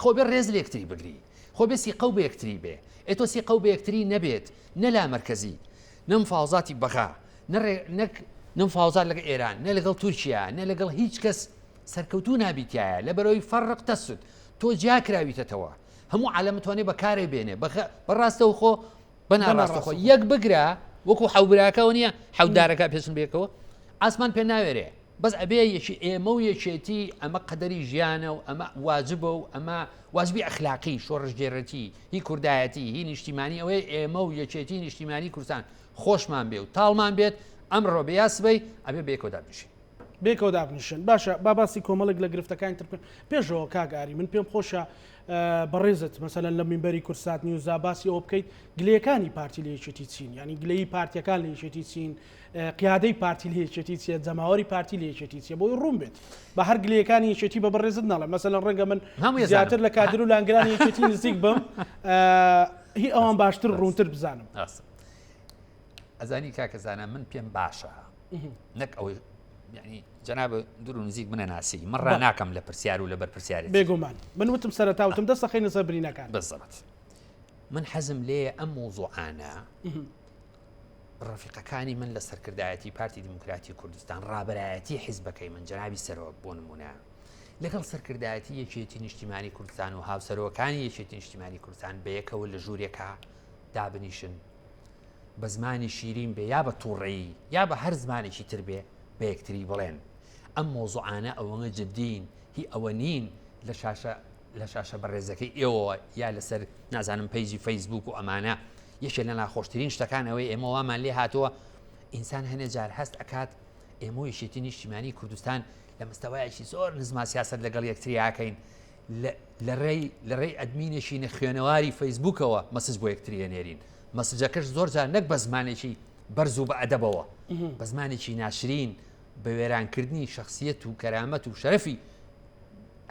خۆ بێ ڕێز لە یەکتری بگری خۆ بێ سیقە و بە یەکتری بێ ئێتۆ سیقە و بە یەکتری نەبێت نە لا مرکزی نەمفاوزاتی بەغا نەمفاوزات لەگە ئێران نە لەگەڵ تورکیا نە لەگەڵ هیچ کەس سەرکەوتوو نابیتایە لە بەرەوەی فەرق تەسود تۆ جیا کراویتەوە هەموو عالەمتوانێ بەکارێ بێنێ بەڕاستەوە خۆ بەناڕاستەخۆ یەک بگرە وەکو حەوبراکەەوە نییە حەودارەکە پێچن بێکەوە ئاسمان پێ ناوێرێ بەس ئەبێ ئێمە و یەکێتی ئەمە قەدەری ژیانە و ئەمە واجبە و ئەمە واجبی ئەخلاقی شۆڕژگێڕەتی هی کوردایەتی هی نیشتیمانی ئەوەی ئێمە و یەکێتی نیشتیمانی کوردستان خۆشمان بێ و تاڵمان بێت ئەمڕۆ بەیاسبەی ئەبێ بێکەوە دابنیشین بێکەوە دابنیشن باشە باباسی کۆمەڵێک لە گرفتەکانی تر پێشەوە کاگاری من پێم خۆشە بەڕێزت مەسەلەن لە مینبەری کورسات نیوزا باسی ئەوە بکەیت گلەیەکانی پارتی لە یەکێتی چین ینی گلەی پارتیەکان لە یەکێتی چین قیادەی پارتی لە یەکێتی چیە جەماوەری پارتی لە یەکێتی چیە بۆی ڕوون بێت بە هەر گلەیەکانی یەکێتی بە بەڕێزت ناڵێ مەسەلەن ڕەنگە من زیاتر لە کادر و لانگرانی یەکێتی نزیک بم هی ئەوان باشتر ڕوونتر بزانم ئەزانی کاکەزانە من پێم باشە نەک ئەوەی یعنی جەناب دوور و نزیک منە ناسی من ڕناکەم لە پرسیار و لە بەرپرسیارێت بێگومان من وتم سەرەتاوتم دەستە خەینە سەر برینەکان بەزەبەت من حەزم لێ ئەم مۆزوعانە ڕەفیقەکانی من لە سەرکردایەتی پارتی دموکراتی کوردستان ڕابەرایەتی حیزبەکەی من جەنابی سەرۆک بۆ نمونە لەگەڵ سەرکردایەتی یەکێتی نیشتیمانی کوردستان و هاوسەرۆکانی یەکێتی نیشتیمانی کوردستان بەیەکەوە لە ژوورێکە دابنیشن بە زمانی شیرین بێ یا بە تووڕێی یا بە هەر زمانێکی تر بێ بە یەکتری بڵێن ئەم مۆزوعانە ئەوەنە جددین هی ئەوە نین لە شاشە بەڕێزەکەی ئێوە یا لەسەر نازانم پەیجی فەیسبوک و ئەمانە یەکێ لە ناخۆشترین شتەکان ئەوەی ئێمە وامان لێ هاتووە ئینسان هەنێ جار هەست ئەکات ئێمە و یەکێتی نیشتیمانی کوردستان لە مستەوایەکی زۆر نزما سیاسەت لەگەڵ یەکتری ئاکەین لە ڕێی ئەدمینێکی نەخوێنەواری فەیسبوکەوە مەسج بۆ یەکتری هێنێرین مەسجەکەش زۆر جار نەک بە زمانێکی بەرز و بە ئەدەبەوە بە زمانێکی ناشرین بە وێرانکردنی شخصیەت و کەرامەت و شەرەفی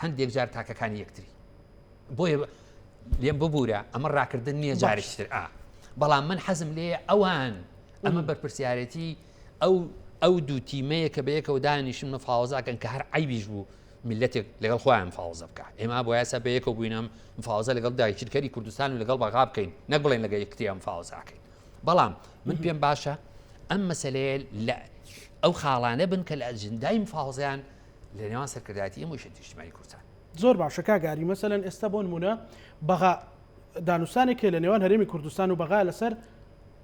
هەندێک جار تاکەکانی یەکتری بۆیە لێم ببوورە ئەمە ڕاکردن نییە جارێکتر بەڵام من حەزم لێ ئەوان ئەمە بەرپرسیارەتی ئەو دوو تیمەیە کە بەیەکەوە دانیشن مفاوزاکەن کە هەر عیبیش بوو ملەتێک لەگەڵ خۆیان مفاوزە بکە ئێمە بۆ یاسا بەیەکەوە بووینەم مفاوزە لەگەڵ داگیرکەری کوردستان و لەگەڵ بەغا بکەین نەک بڵێن لەگە یەکتریان مفاوزاکەین بەڵام من پێم باشە ئەم مەسەلەیە لە ئەو خاڵانە بن کە لە ئەجندای مفاوزیان لە نێوان سەرکردایەتی ئەم یەکێتی نیشتیمانی کوردستان زۆر باشە کاگاری مەسەلەن ئێستا بۆ نمونە بەغا دانوستانێکە لە نێوان هەرێمی کوردستان و بەغا لەسەر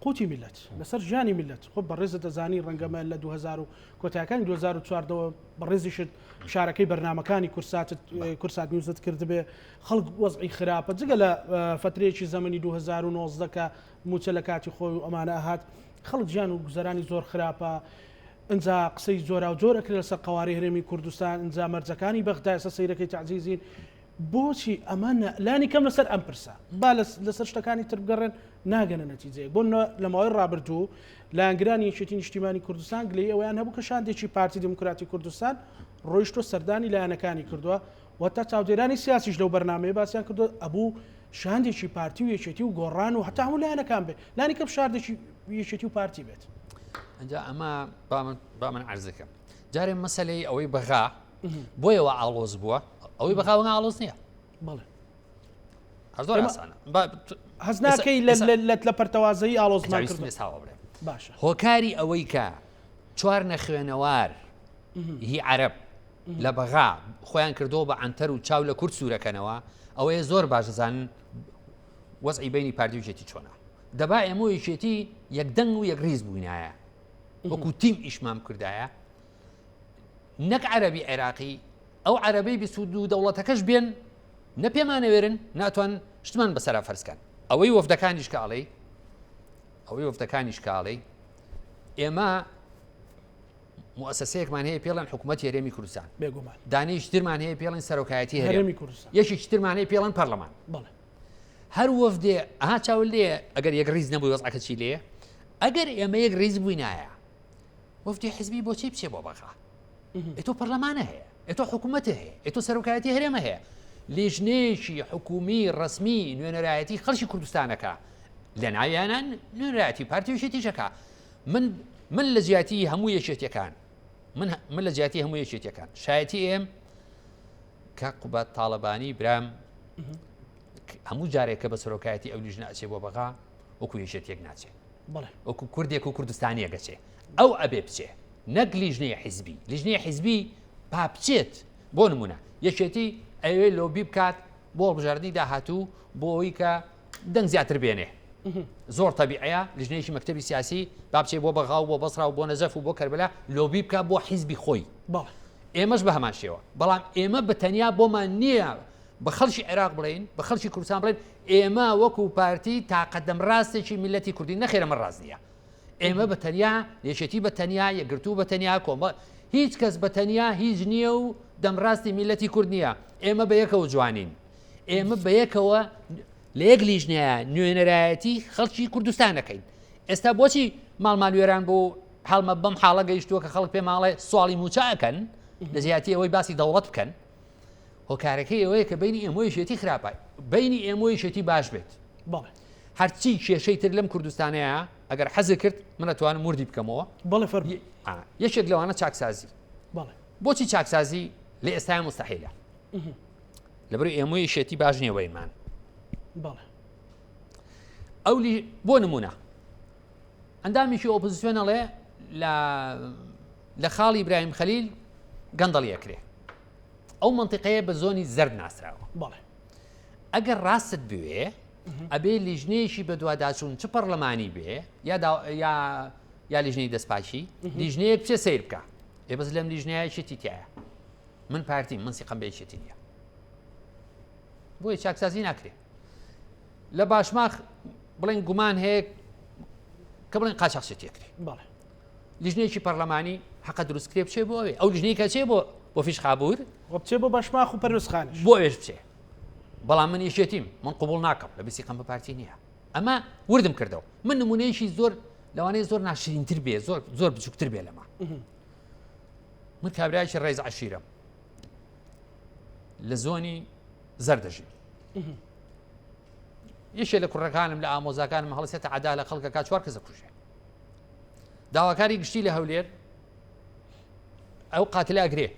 قوتی میلەت لەسەر ژیانی میلەت خۆ بەڕێزە دەزانی ڕەنگەمە لە 2000 کۆتایەکانی 2014ەوە بەڕێزیشت شارەکەی بەرنامەکانی کورسات نیوزت کرد بێ خەڵک وەزعی خراپە جگە لە فترەیەکی زەمەنی 2019 کە موچە لە کاتی خۆی و ئەمانە ئاهات خەڵک گیان و گوزەرانی زۆر خراپە ئەنجا قسەی زۆرا و زۆرەکرێت لەسەر قواری هەرێمی کوردستان ئەنجا مەرجەکانی بەغدا ئێستا سەیرەکەی تعزیزین بۆچی ئەمانە لانی کەم لەسەر ئەم پرسە با لەسەر شتەکانی تر بگەڕێن ناگەنە نەتیجەیە بۆ لە ماوەی ڕابردوو لایەنگرانی یەکێتی نیشتیمانی کوردستان گلەی ئەویان هەبوو کە شاندێکی پارتی دموکراتی کوردستان ڕۆیشتۆ سەردانی لایەنەکانی کردووە و تا چاودێرانی سیاسیش لەو بەرنامەیە باسییان کردو ئەبوو شاندێکی پارتی و یەکێتی و گۆڕان و هەتا هەموو لایەنەکان بێت لانی کەم شاردێکی یەکێتی و پارتی بێت ئەنجا ئەمە با من عەرزەکەم جارێ مەسەلەی ئەوەی بەغا بۆیەوە ئاڵۆز بووە ئەوەی بەغاوە ئاڵۆز نییە بەڵێ زۆر ئاسانە هەز ناکەی لە پەرتەوازایی ئاڵۆزمان کردن باشە هۆکاری ئەوەی کە چوار نەخوێنەوار هی عەرەب لە بەغا خۆیان کردەوە بە عنتەر و چاو لە کورد سوورەکەنەوە ئەوەیە زۆر باشزانن وەزعی بینی پارتی وشێتی چۆنە دەبا ئێمە یەکێتی یەکدەنگ و یەکریز بووینایە وەکو تیم ئیشمام کردایە نەک عەرەبی عێراقی ئەو عەرەبەی 22 دەوڵەتەکەش بێن نە پێمانەوێرن ناتوان شتمان بەسەرا فەرزکەن ئەوەی وەفدەکانیش کاڵێ ئێمە مؤسسەیەکمان هەیە پێڵەن حکوومەت هەرێمی کوردستان بێگومان دانیشترمان هەیە پێڵەن سەرۆکایەتی هەرێمی کوردستان یەکێکترمان هەیە پێڵەن پەرلەمان بەڵێ هەر وەفدێ ئەها چاول لێ ئەگەر یەک ڕیز نەبووی وەزعەکە چی لێ ئەگەر ئێمە یەک ڕیز بووینایە وەفدی حیزبی بۆچی بچێ بۆ بەغا ئێتۆ پەرلەمانە هەیە ئێتۆ حکوومەتە هەیە ئێتۆ سەرۆکایەتی هەرێمە هەیە لیژنێکی حکومی ڕسمی نوێنەرایەتی خەڵکی کوردستانەکە لە ناویانان نوێنەرایەتی پارتی وشێتیشەکە من لە جیاتی هەموو یەکێتیەکان من لە جیاتی هەموو یەکێتیەکان شایەتی ئێم کە قوبەت تاڵەبانی برام هەموو جارێکە بە سەرۆکایەتی ئەو لیژنە ئەچێ بۆ بەغا وەکو یەکێتیەک ناچێت وەکو کوردێک و کوردستانی ئەگەچێ ئەو ئەبێ بچێ نەک لیژنەیە حیزبی لیژنەیە حیزبی با بچێت بۆ نمونە یەکێتی ئەوێ لۆبی بکات بۆ هەڵبژاردننی داهاتوو بۆ ئەوەی کە دەنگ زیاتر بێنێ زۆر تەبیعەیە لیژنەیەکی مەکتەبی سیاسی با بچێ بۆ بەغا و بۆ بەسرا و بۆ نەجەف و بۆ کەربەلا لۆبی بکات بۆ حیزبی خۆی ئێمەش بە هەمان شێوە بەڵام ئێمە بەتەنیا بۆمان نییە بە خەڵکی عێراق بڵین بە خەڵکی کوردستان بڵین ئێمە وەکو پارتی تاقەدەم ڕاستێکی میلەتی کوردی نەخێرە من ڕاست نییە ئێمە بەتەنیا یەکێتی بەتەنیا یەکگرتوو بەتەنیا کۆمە هیچ کەس بەتەنیا هیچ نییە و دەمڕاستی میلەتی کورد نییە ئێمە بە یەکەوە جوانین ئێمە بە یەکەوە لە یەک لیژنەیە نوێنەرایەتی خەڵکی کوردستانەکەین ئێستا بۆچی ماڵمانوێران بۆ هەڵمە بەم حاڵە گەیشتووە کە خەڵک پێ ماڵێ سواڵی موچەکەن لە زیاتی ئەوەی باسی دەوڵەت بکەن هۆکارەکەی ئەوەیە کە بینی ئێمەی شێتی خراپای بینی ئێمەی شێتی باش بێت هەرچی کێشەی تر لەم کوردستانەیە ئەگەر حەزە کرد من ئەتوانم موردی بکەمەوە بەڵێ فەرمی یەکێک لەوانە چاکسازی بۆچی چاکسازی لە ئێستای مستەحیلە لەبەر ئێمەی شێتی باش نییە وەیمان ئەو بۆ نمونە ئەندامیشی ئۆپۆزیسیۆنەڵێ لە خاڵی ئیبراهیم خەلیل گەندەڵی ئەکرێ ئەو منتیقەیە بە زۆنی زەرد ناسراوە ئەگەر ڕاستت بوێ ئەبێ لیژنەیەشی بە دوواداچوون چ پەرلەمانی بێ یا لیژنەی دەستپاچی لیژنەیەک بچێ سیر بکە ئێ بەس لەم لیژنەیە شێتی تایە من پارتی من سیقەم بێ شێتی نییە بۆیە چاکسازی ناکرێ لە باشماخ بڵێن گومان هەیە کە بڵێن قاچاق شێتیەکرێ لیژنەیەکی پەرلەمانی حەقە دروستکرێ بچێ بۆ ئەوێ ئەو لیژنەی کە چێ بۆ فیشخابور بچێ بۆ باشماخ و پەروسخانیش بۆ ئێش بچێ بەڵام من یەشێتیم من قبول ناکەم لە بیسیقەم بە پارتی نییە ئەمە وردم کردەوە من نمونەیەشی زۆر لەوانەیە زۆر ناشرینتر بێ زۆر بچووکتر بێ لەمە من کابرایکی ڕێز عەشیرەم لە زۆنی زەردەژی یەکێ لە کوڕەکانم لە ئامۆزاکانم هەڵسێتە عەدا لە خەڵکەکە 4 کەس دەکوژێ داواکاری گشتی لە هەولێر ئەو قاتلە ئەگرێ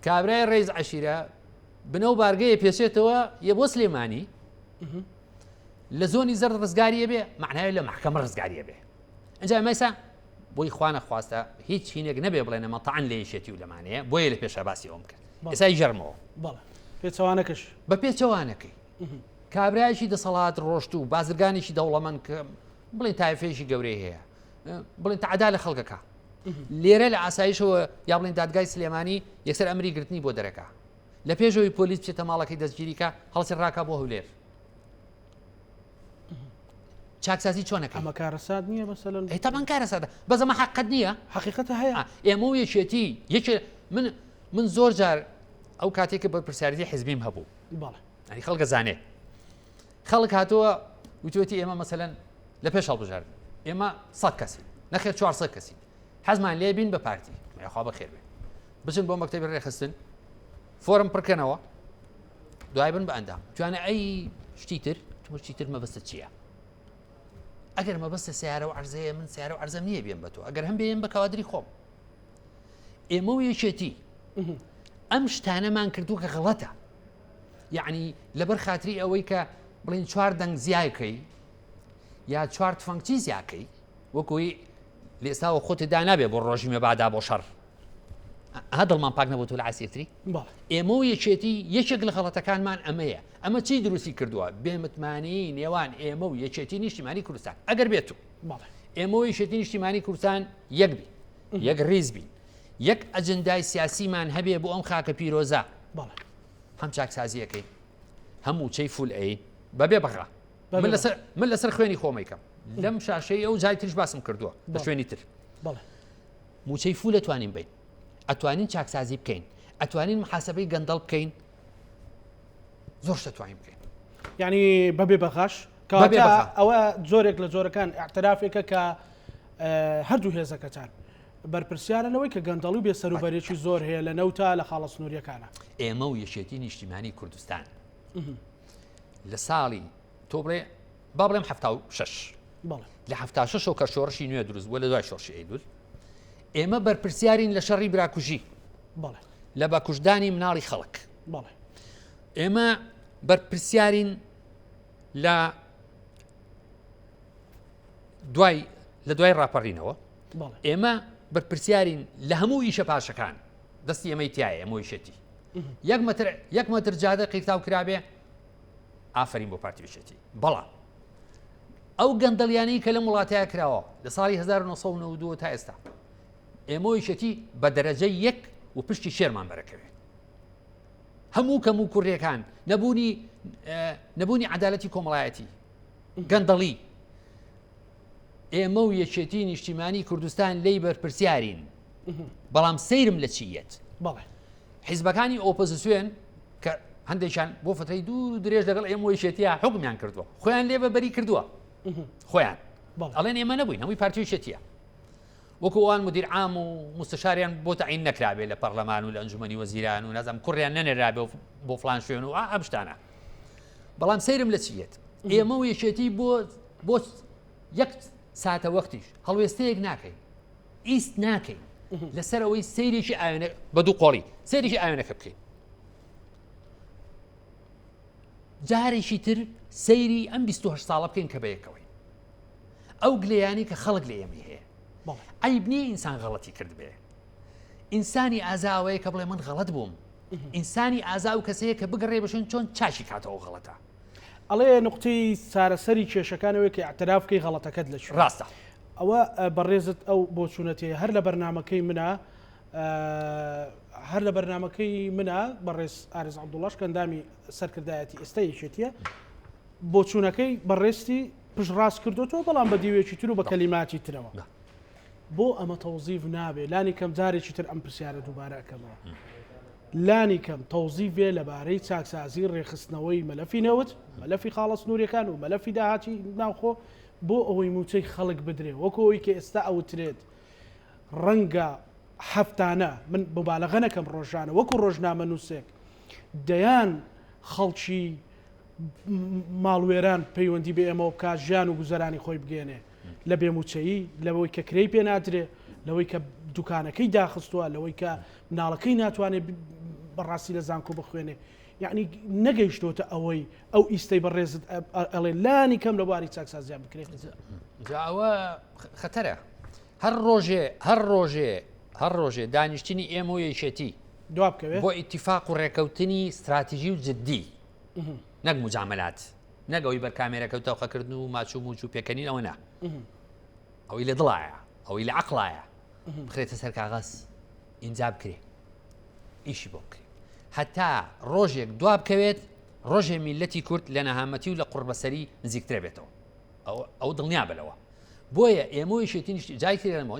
کابرای ڕێز عەشیرە بنەو بارگەیە پێچێتەوە یە بۆ سلێمانی لە زۆنی زەرد ڕزگاریە بێ معناوی لە محکەمە ڕزگاریە بێ ئەنجا مەیسا بۆی خوانە خواستە هیچ هینێک نەبێ بڵێنە مەتەعەن لە یەشێتی و لەمانەیە بۆیە لە پێشە باسی ئەوم کرد ئێسای ژەرمەوە پێچەوانەکەش بە پێچەوانەکەی کابرایکی دەسەڵات ڕۆشت و بازرگانێکی دەوڵەمەند کە بڵێن تایفێشی گەورەی هەیە بڵێن تەعەدا لە خەڵکەکە لێرە لە ئاسایشەوە یا بڵێن دادگای سلێمانی یەکسەر ئەمری گرتنی بۆ دەرەکە لە پێشەوەی پۆلیس بچێتە ماڵەکەی دەستگیریکە هەڵسی ڕاکە بۆ هەولێر چاکسازی چۆنەکە ئەمە کارەسات نییە بەسەلەن تامان کارەساتە بەزەمە حەقەت نییە حەقیقەتە هەیە ئێمە و یەکێتی یەکێ من زۆر جار ئەو کاتێککە بە پرسیارەتی حیزبیم هەبوو ئەنی خەڵکە زانێ خەڵک هاتووە وتوێتی ئێمە مەسەلەن لە پێش هەڵبژاردن ئێمە 100 کەسی نەخێر 400 کەسی حەزمان لێ بین بە پارتی خوا بەخێر بێ بچن بۆ مەکتەبی ڕێخستن فۆرم پڕکەنەوە دوای بن بە ئەندام توانە ئەی شتی تر شتی تر مەبەستە چییە ئەگەر مەبەستە سیارە و عەرزەیە من سیارە و عەرزەم نییە بێن بە تۆ ئەگەر هەم بێن بە کاوادری خۆم ئێمە و یەکێتی ئەم شتانەمان کردو کە غەڵەتە یعنی لەبەر خاتری ئەوەی کە بڵین 4 دەنگ زیایکەی یا 4 تفەنگچی زیاکەی وەکوی لێستاوە خۆتی دا نابێ بۆ ڕۆژی مەبادا بۆ شەڕ هەدڵمان پاک نەبوو لە عسیرتری ئێمە و یەکێتی یەکێک لە غەڵەتەکانمان ئەمەیە ئەمە چی دروستی کردووە بێمتمانی نێوان ئێمە و یەکێتی نیشتیمانی کوردستان ئەگەر بێت و ئێمە و یەکێتی نیشتیمانی کوردستان یەک بی یەک ڕیز بین یەک ئەجندای سیاسیمان هەبێ بۆ ئەم خاکە پیرۆزە هەم چاکسازیەکەی هەموو چەی فول ئەی بەبێ بەغا من لەسەر خوێنی خۆمەیکەم لەم شاشەی ئەو جای تریش باسم کردووە بە شوێنی تر موچەی فول ئەتوانین بین ئەتوانین چاکسازی بکەین ئەتوانین محاسبەی گەندەڵ بکەین زۆر دەتوانین بکەین یعنی بەبێ بەخش ئەوە جۆرێک لە جۆرەکان اعترافێکە کە هەردوو هێزەکەتان بەرپرسیارەوەی کە گەندەڵی بێ سەروبەرێکی زۆر هەیە لە نەوتا لە خاڵە سنووریەکانە ئێمە و یەکێتی نیشتیمانی کوردستان لە ساڵی تۆ بڵێ با بڵێم 76 لە 76 کە شۆڕشی نوێ دروست بووە لە دوای شۆڕشی ئەیلول ئێمە بەرپرسیارین لە شەڕی براکوژی لە بەکوژدانی مناڵی خەڵک ئێمە بەرپرسیارین لە دوای ڕاپەڕینەوە ئێمە بەرپرسیارین لە هەموو ئیشە پاشەکان دەستی ئەمەی تایە ئەمە یشەتی یەک مەتر جادە قیرتاو کرابێ ئافرین بۆ پارتی یشەتی بەڵام ئەو گەندەڵیانی کە لە وڵاتەیە کراوە لە ساڵی 1992 تا ئێستا ئێمە یشەتی بە دەرەجەی یەک و پشتی شێرمان بەرەکەوێت هەموو کەم و کوڕیەکان نەبوونی عەدالەتی کۆمەڵایەتی گەندەڵی ئێمە و یەکێتی نیشتیمانی کوردستان لی بەرپرسیارین بەڵام سەیرم لە چیەت حیزبەکانی ئۆپۆزیسیۆن کە هەندێکیان بۆ فترەی دوور درێژ لەگەڵ ئێمە و یەکێتیە حکمیان کردووە خۆیان لێ بەبەری کردووە خۆیان ئەڵێن ئێمە نەبووین هەمووی پارتی یەکێتیە وەکو ئەوان مدیر عام و مستشاریان بۆ تەعین نەکرابێت لە پەرلەمان و لە ئەنجومەنی وەزیران و نازانم کوڕیان نەنێرابێ بۆ فڵان شوێن و ئەم شتانە بەڵام سەیرم لە چیەت ئێمە و یەکێتی بۆ یەک ساتە وەختیش هەڵوێستەیەک ناکەین ئیست ناکەین لەسەر ئەوەی سەیرێکی ئاوێنە بە دوو قۆڵی سەیرێکی ئاوێنەکە بکەین جارێکی تر سەیری ئەم 28 ساڵە بکەین کە بەیەکەوەی ئەو گلەیانی کە خەڵک لە ئێمە هەیە عیب نییە ئینسان غەڵەتی کرد بێ ئینسانی ئازاوەیە کە بڵێ من غەڵەت بووم ئینسانی ئازا و کەسەیە کە بگەڕێ بەشن چۆن چاشی کاتەوە غەڵەتە ئەڵێ نقطەی چارەسەری کێشەکانەوەی کە اعترافکەی غەڵەتەکەت لە ڕاستە ئەوە بەڕێزت ئەو بۆ چوونەتەیە هەر لە بەرنمەکەی منە بەڕێز ئارێز عەبدوڵڵاش کە ئەندامی سەرکردایەتی ئێستا یەکێتیە بۆ چوونەکەی بەڕێستی پشت ڕاست کردوەوە بەڵام بە دیوێکی تر و بە کەلیماتی ترەوە بۆ ئەمە تەوزیف نابێ لانی کەم جارێکی تر ئەم پرسیارە دووبارەکەمەوە لانی کەم تەوزیف بێ لەبارەی چاکسازی ڕێخستنەوەی مەلەفی نەوت مەلەفی خاڵە سنووریەکان و مەلەفی داهاتی ناوخۆ بۆ ئەوەی موچەی خەڵک بدرێ وەکەوەی کە ئێستا ئەوترێت ڕەنگە هەفتانە من مبالەغە نەکەم ڕۆژانە وەکو ڕۆژنامە نووسێک دەیان خەڵکی ماڵوێران پەیوەندی بە ئێمە بکات ژیان و گوزەرانی خۆی بگێنێ لە بێموچەیی لەوەی کە کرێی پێ نادرێ لەوەی کە دوکانەکەی داخستووە لەوەی کە مناڵەکەی ناتوانێت بەڕاستی لە زانکۆ بخوێنێ یعنی نەگەیشتۆتە ئەوەی ئەو ئیستەی بەڕێزت ئەڵێ لانی کەم لە بواری چاکسازیان بکرێت ئەوە خەتەرە هەر ڕۆژێ دانیشتنی ئێمە و یەکێتی دواب بکەوێت بۆ ئیتیفاق و ڕێکەوتنی استراتیژی و جددی نەک مجاملات نەگەوەی بەرکامێرەکە و تەوخەکردن و ماچوو موچ و پێکەنین ئەوە نا ئەوەی لە دڵایە ئەوەی لە عەقڵایە بخرێتە سەر کاغەز ئینجا بکرێ ئیشی بۆ بکرێ هەتا ڕۆژێک دواب بکەوێت ڕۆژێ میلەتی کورد لە نەهامەتی و لە قوربەسەری نزیکترە بێتەوە ئەو دڵنیا بلەوە بۆیە ئێمە و یەکێتی نیشتی جای کرێنەوە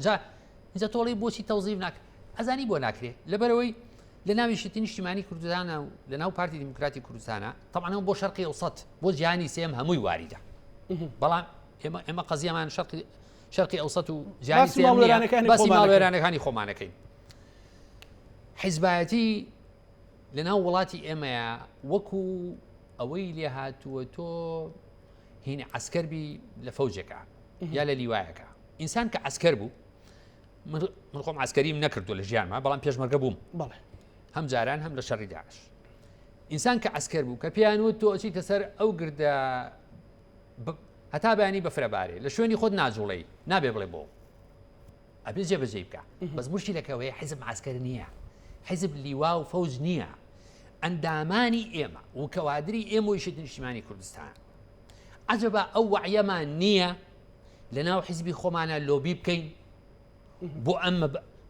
جا تۆڵی بۆچی تەوزیف ناکرێ ئەزانی بۆ ناکرێ لەبەرەوەی لە ناوی یەکێتی نیشتیمانی کوردستانە و لە ناو پارتی دیموکراتی کوردستانە تەبعاً بۆ شەرقی ئەوسەط بۆ جیهانی سێم هەمووی واریدە بەڵام ئێمە قەزیەمان شەرقی ئەوسەط و جیهانی سێم نییە باسی ماڵوێرانەکانی خۆمانەکەین حیزبایەتی لە ناو وڵاتی ئێمەیە وەکو ئەوەی لێ هاتووە تۆ هینی عەسکەربی لە فەوجێکە یا لە لیوایەکە ئینسان کە عەسکەر بوو من خۆم عەسکەریم نەکردو لە ژیانمە بەڵام پێشمەرگە بووم هەم جاران هەم لە شەڕی داعش ئینسان کە عەسکەر بوو کە پیانوت تۆ ئەچیتە سەر ئەو گردە هەتا بەیانی بەفرەبارێ لە شوێنی خۆت ناجوڵەی نابێ بڵێ بۆ ئەبێ جێبەجێ بکە بەس مشکلەکەوەیە حیزب معسکەر نییە حیزب لیوا و فەوج نییە ئەندامانی ئێمە و کەوادری ئێمە و یەکێتی نیشتیمانی کوردستان عەجەبە ئەو وەعیەمان نییە لەناو حیزبی خۆمانە لۆبی بکەین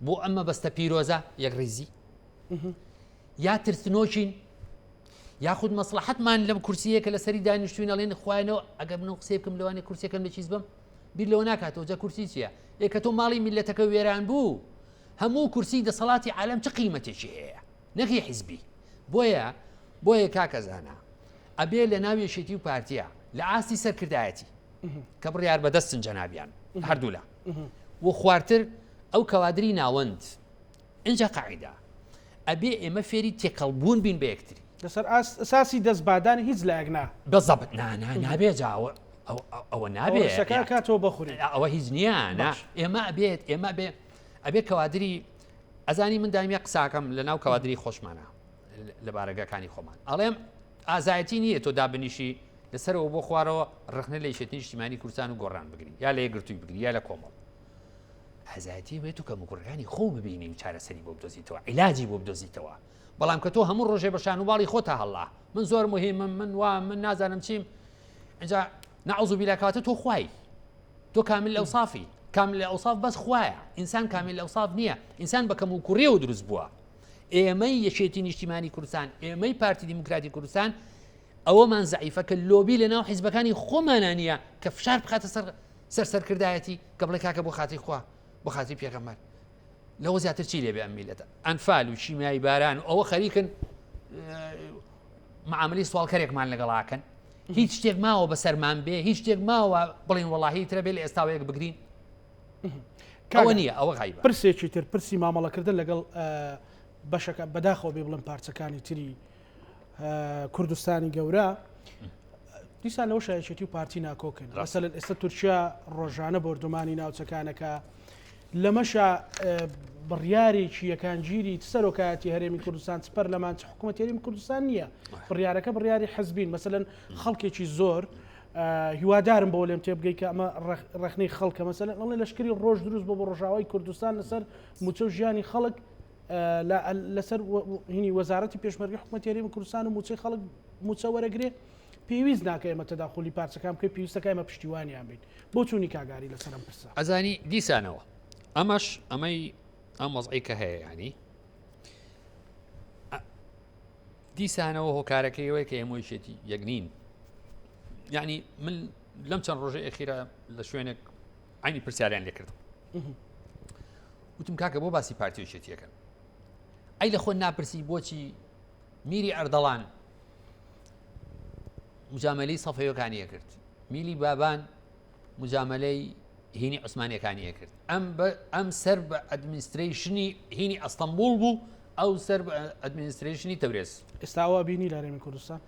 بۆ ئەمە بەستە پیرۆزە یەکڕێزی یا ترسنۆچین یاخود مەسلحەتمان لەم کورسیەکە لەسەری دانیشتوین ئەڵێن خوایەوە ئەگەر من قسەی بکەم لەوانێ کورسەکەم لە چیز بم بیر لەوە ناکاتەوە جا کورسی چییە ئێکە تۆ ماڵی میلەتەکە وێران بوو هەموو کورسی دەسەڵاتی عالەم چ قیمەتێکی هەیە نەکی حیزبی بۆیە کاکەزانە ئەبێ لە ناو یەکێتی و پارتیە لە ئاستی سەرکردایەتی کە بڕیار بەدەستن جەنابیان هەردوو لە و خواردتر ئەو کەوادری ناوەند اینجا قاعیدا ئەبێ ئێمە فێری تێکەڵبوون بین بە یەکتری لەسەر ئەساسی دەستبادانی هیچ لایەک بەزەبت نابێ جاوە ئەوە نابێت کاتەوە بەخوری ئەوە هیچ نییە ئێمە ئەبێت کەوادری ئەزانی من دامی قساکەم لە ناو کەوادری خۆشمانە لە بارەگەکانی خۆمان ئەڵێم ئازایەتی نییە تۆ دابنیشی لەسەرەوە بۆ خوارەوە ڕخنە لە یەکێتی نیشتیمانی کوردستان و گۆڕان بگری یا لە یەکگرتووی بگری یا لە کۆمەڵ ئازایەتی بێت و کە مقڕەکانی خۆ ببینی و چارەسەری بۆ بدۆزیتەوە عیلاجی بۆ بدۆزیتەوە بەڵام کە تۆ هەموو ڕۆژێ بە شانوباڵی خۆتە هەڵا من زۆر مهمم من نازانم چیم اینجا نعوذ بالله کەواتە تۆ خوای تۆ کامل ئەوصافی کامل ئەوصاف بەس خوایە ئینسان کامل ئەوصاف نییە ئینسان بە کەم و کوڕێ و دروست بووە ئێمەی یەکێتی نیشتیمانی کوردستان ئێمەی پارتی دیموکراتی کوردستان ئەوەمان زعیفە کە لۆبی لە ناو حیزبەکانی خۆمانە نییە کە فشار بخاتە سەرکردایەتی کە بڵێ کاکە بۆ خاتری خوا بۆ خاتری پێغەمبەر لەوە زیاتر چی لێبێ ئەم میلەتە ئەنفال و شیمیایی باران و ئەوە خەریکن معاملی سوالکەرێکمان لەگەڵاکەن هیچ شتێک ماوە بەسەرمان بێ هیچ شتێک ماوە بڵین وەڵاهی ترە بێ لە ئێستاوەیەک بگرین ئەوە نییە ئەوە غایبە پرسێکی تر پرسی مامەڵەکردن لەگەڵ بەشەکە بەداخەوە بێ بڵم پارچەکانی تری کوردستانی گەورە دیسان لەەوە شایەتی و پارتی ناکۆکن ڕاستە ئێستا تورکیا ڕۆژانە بردومانی ناوچەکانەکە لەمەشە بڕیارێکی یەکانگیری سەرۆکایەتی هەرێمی کوردستان سپەر لەمان حکوومەت هەرێمی کوردستان نییە بڕیارەکە بڕیاری حەزبین مەسەلەن خەڵکێکی زۆر هیوادارم بۆ لێم تێبگەی کە ئەمە ڕخنەی خەڵکە مەسەلەن ئەڵێ لەشکری ڕۆژ دروست بۆ ڕۆژاوای کوردستان لەسەر موچە و ژیانی خەڵک لەسەر هینی وەزارەتی پێشمەرگی حکوومەت هەرێمی کوردستان و موچەی خەڵک موچە وەرەگرێ پێویست ناکە ئێمە تەداخلی پارچەکان بکەی پێویستەکە ئێمە پشتیوانیان بین بۆ چوونی کاگاری لەسەرم پرسا ئەزانی دیسانەوە ئەمەی ئەم وەزعی کە هەیە ینی دیسانەوە هۆکارەکەیەوەی کە ئێمە یەکێتی یەکنین یعنی من لەم چەند ڕۆژەی ئەخیرە لە شوێنێک عینی پرسیاریان لێ کردم وتم کاکە بۆ باسی پارتی یەکێتیەکەن ئەی لە خۆ ناپرسی بۆچی میری ئەردەڵان مجاملەی سەفەیەکانیە کرد میلی بابان مجاملەی هینی عوسمانیەکانیە کرد ئەم سەر بە ئەدمینستریشنی هینی ئەستەمبول بوو ئەو سەر بە ئەدمینستریشنی تەبرێز ئێستاوا بینی لە هەرێمی کوردستان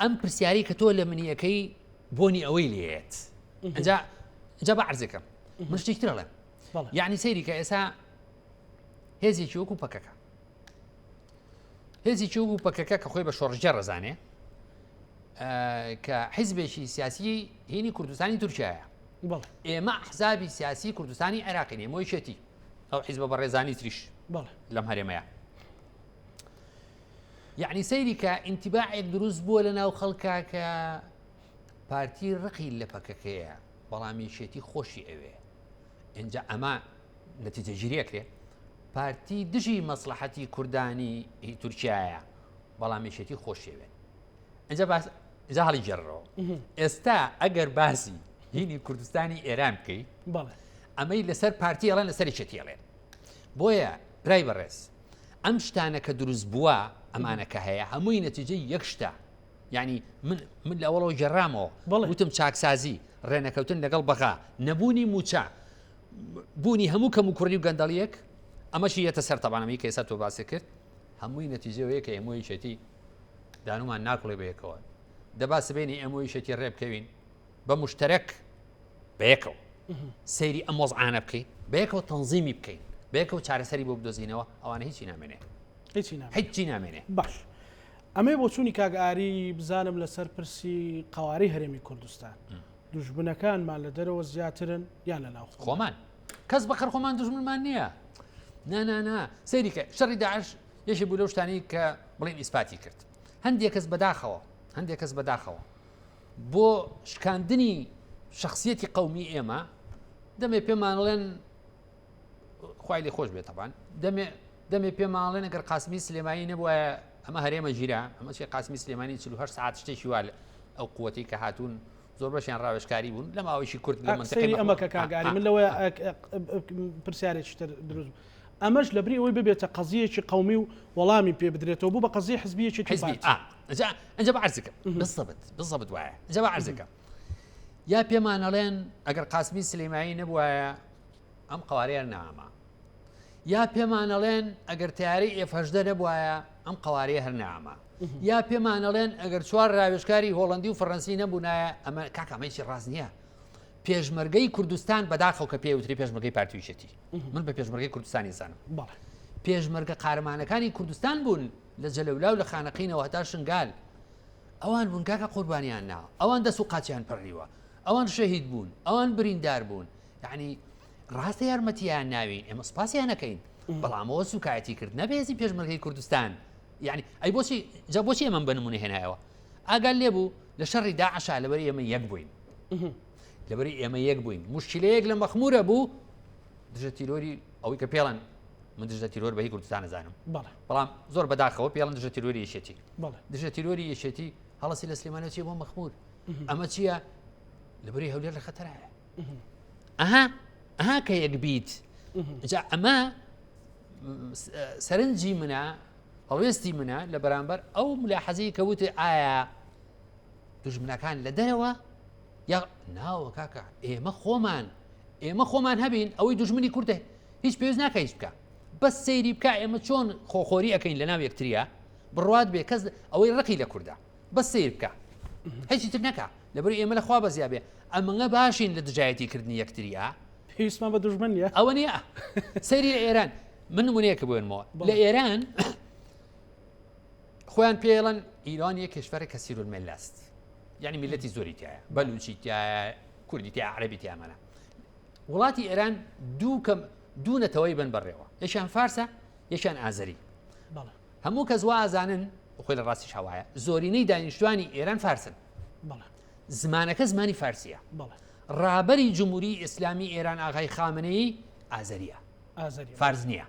ئەم پرسیاری کە تۆ لە منیەکەی بۆنی ئەوەی لێت ئەجا بە عەرزەکەم من شتێکتر ئەڵێم یعنی سەیری کە ئێستا هێزێکی وەکو پەکەکە هێزێکی وەکو پەکەکە کە خۆی بە شۆڕژە ڕەزانێ کە حیزبێکی سیاسی هینی کوردستانی تورکیایە ئێمە حزابی سیاسی کوردستانی عێراقین ئێمە یەکێتی ئەو حیزبە بە ڕێزانی تریش لەم هەرێمەیە یعنی سەیری کە ئینتیباعێک دروست بووە لە ناو خەڵکا کە پارتی ڕقی لە پەکەکەیە بەڵام یەکێتی خۆشی ئەوێ اینجا ئەمە نەتیجەگیریەکرێ پارتی دژی مەسلحەتی کوردانی تورکیایە بەڵام یەکێتی خۆشیەوێ اینجا هەڵی جێڕەوە ئێستا ئەگەر باسی هینی کوردستانی ئێران بکەی ئەمەی لەسەر پارتی ئەڵێن لەسەر یەکێتی ئەڵێن بۆیە برای بەڕێز ئەم شتانە کە دروست بووە ئەمانەکە هەیە هەمووی نەتیجەی یەک شتە یعنی من لە ئەوڵەوە جێڕامەوە وتم چاکسازی ڕێنەکەوتن لەگەڵ بەغا نەبوونی موچە بوونی هەموو کەم و کوڕی و گەندەڵیەک ئەمەشی یەتە سەر تەبانەمی کە ئێستا تۆ باسی کرد هەمووی نەتیجەوەیە کە ئێمە یەکێتی دانومان ناکڵێ بەیەکەوە دەبا سبێنی ئێمە یەکێتی ڕێ بکەوین بە مشتەرەک بەیەکەوە سەیری ئەم وەزعانە بکەین بەیەکەوە تەنزیمی بکەین بەیەکەوە چارەسەری بۆ بدۆزینەوە ئەوانە هیچی نامێنێ هیچی نامێنێ باش ئەمێ بۆ چوونی کاگاری بزانم لەسەر پرسی قەواری هەرێمی کوردستان دوژبنەکانمان لە دەرەوە زیاترن یان لە ناو خۆمان کەس بە خەرخۆمان دژمنمان نییە نا سەیریکە شەڕی داعش یەشی بوو لەو شتانی کە بڵین ئیسپاتی کرد هەندێک کەس بەداخەوە بۆ شکاندنی شخصیەتی قەومی ئێمە دەمێ پێمانڵێن خوای لێ خۆش بێت تەبان دەمێ پێماڵێن ئەگەر قاسمی سلێمانی نەبووە ئەمە هەرێمە ژیرە ئەمە چێ قاسمی سلێمانی 48 ساعت شتێکی وال ئەو قووەتی کە هاتوون زۆر بەشیان ڕاوێژکاری بوون لە ماوەیشی کورد لە منتەقەی ئەمە کە کاگاری من لەوەی پرسیارێکی تر دروست ئەمەش لەبری ئەوەی ببێتە قەزیەکی قەومی و وەڵامی پێ بدرێتەوە بوو بە قەزیە حزبیەکی ئەنجە بە عەرزەکە بالضبط وایە ئەنجە بە عەرزەکە یا پێمانەڵێن ئەگەر قاسمی سلێمانی نەبووایە ئەم قوارەیە نامە یا پێمانەڵێن ئەگەر تیاری ئێفهەشدە نەبووایە ئەم قوارەیە هەر نامە یا پێمانەڵێن ئەگەر چوار ڕاوێژکاری هۆڵندی و فەڕەنسی نەبوونایە ئەمە کاکەمەیکی ڕاست نییە پێشمەرگەی کوردستان بەداخەو کە پێوتری پێشمەرگەی پارتویشەتی من بە پێشمەرگەی کوردستانی زانم پێشمەرگە قارەمانەکانی کوردستان بوون لە جەلەولا و لە خانەقینەوە هەتا شنگال ئەوان بوون کاکە قوربانیان ناوە ئەوان دەست و قاچیان پەڕیوە ئەوان شەهید بوون ئەوان بریندار بوون یعنی ڕاستە یارمەتیان ناوین ئێمە سپاسیان نەکەین بەڵامەوە سوکایەتی کرد نەبێزی پێشمەرگەی کوردستان یعنی ئەی بۆچی ئەمە بە نمونە هێنایەوە ئاگال لێبوو لە شەڕی داعشا لەبەری ئێمە یەک بووین مشکلەیەک لە مەخمورە بوو دژە تیرۆری ئەوەی کە پێڵەن من دژە تیرۆر بەهی کوردستان نەزانم بەڵام زۆر بەداخەوە پێڵەن دژە تیرۆری یەشێتی دژە تیرۆری یەشێتی هەڵەسی لە سلێمانە چیە بۆ مەخمور ئەمە چییە لەبەری هەولێر لە خەتەرایە ئەها کە یەک بیت جا ئەمە سەرنجی منە هەڵوێستی منە لە بەرامبەر ئەو ملاحەزەی کەوتێ ئایا دوژمنەکان لە دەرەوە یا ناوە کاکە ئێمە خۆمان هەبین ئەوەی دوژمنی کوردە هیچ پێویست ناکە هیچ بکە بەس سەیری بکە ئێمە چۆن خۆخۆری ئەەکەین لە ناو یەکتریە بڕوات بێ کەس ئەوەی ڕقی لە کووردە بەس سیر بکە هیچی تر نەکە لەبەری ئێمە لەخوا بەزیا بێ ئەمەngە باشین لە دژایەتیکردنی یەکتریە پێویستمان بە دوژمن نیە ئەوە نییە سەیری لە ئێران من نمونەیەکە بوێنمەوە لە ئێران خۆیان پێڵەن ئیران یەک کشوەرە کەسیر الملت یعنی میلەتی زۆری تایە بەلوچی تایە کوردی تایە عەرەبی تایە وڵاتی ئێران دوو نەتەوەی بن بەڕێوە یەکیان فارسە یەکیان ئازەری هەموو کەس وا ئازانن خۆی لە ڕاستیش هەوایە زۆرینەی دانیشتوانی ئێران فارسن زمانەکە زمانی فارسیە ڕابەری جمهوری ئیسلامی ئێران ئاغای خامنەیی ئازەریە فارس نییە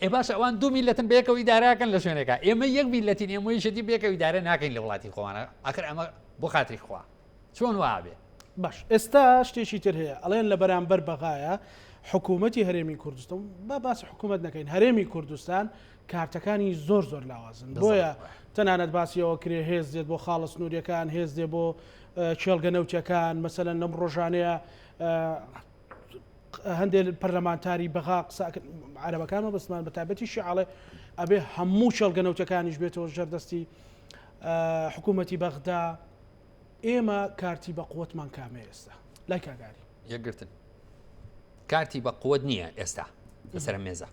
ئێ باش ئەوان دوو میلەتن بەیەکەوە ئیداراکەن لە شوێنێکە ئێمە یەک میلەتین ئێمە یەشتی بەیەکەوە ئیدارە ناکەین لە وڵاتی خۆوانە ئاخر ئەمە بۆ خاتری خوا چۆن وابێ باش ئێستا شتێکی تر هەیە ئەڵێن لە بەرامبەر بەغایە حکوومەتی هەرێمی کوردستان با باسی حکوومەت نەکەین هەرێمی کوردستان کارتەکانی زۆر لاوازن بۆیە تەنانەت باسیەوە کرێ هێز دێت بۆ خاڵە سنووریەکان هێز دێ بۆ چێڵگە نەوتیەکان مەسەلەن لەم ڕۆژانەیە هەندێک پەرلەمانتاری بەغا قسە عەرەبەکانەوە بەسمان بە تایبەتی شیعەڵێ ئەبێ هەموو چێڵگە نەوتیەکانیش بێتەوە ژەردەستی حکوومەتی بەغدا ئێمە کارتی بە قووەتمان کامەیە ئێستا لای کاگاری یەکگرتن کارتی بە قووەت نییە ئێستا لەسەر مێزە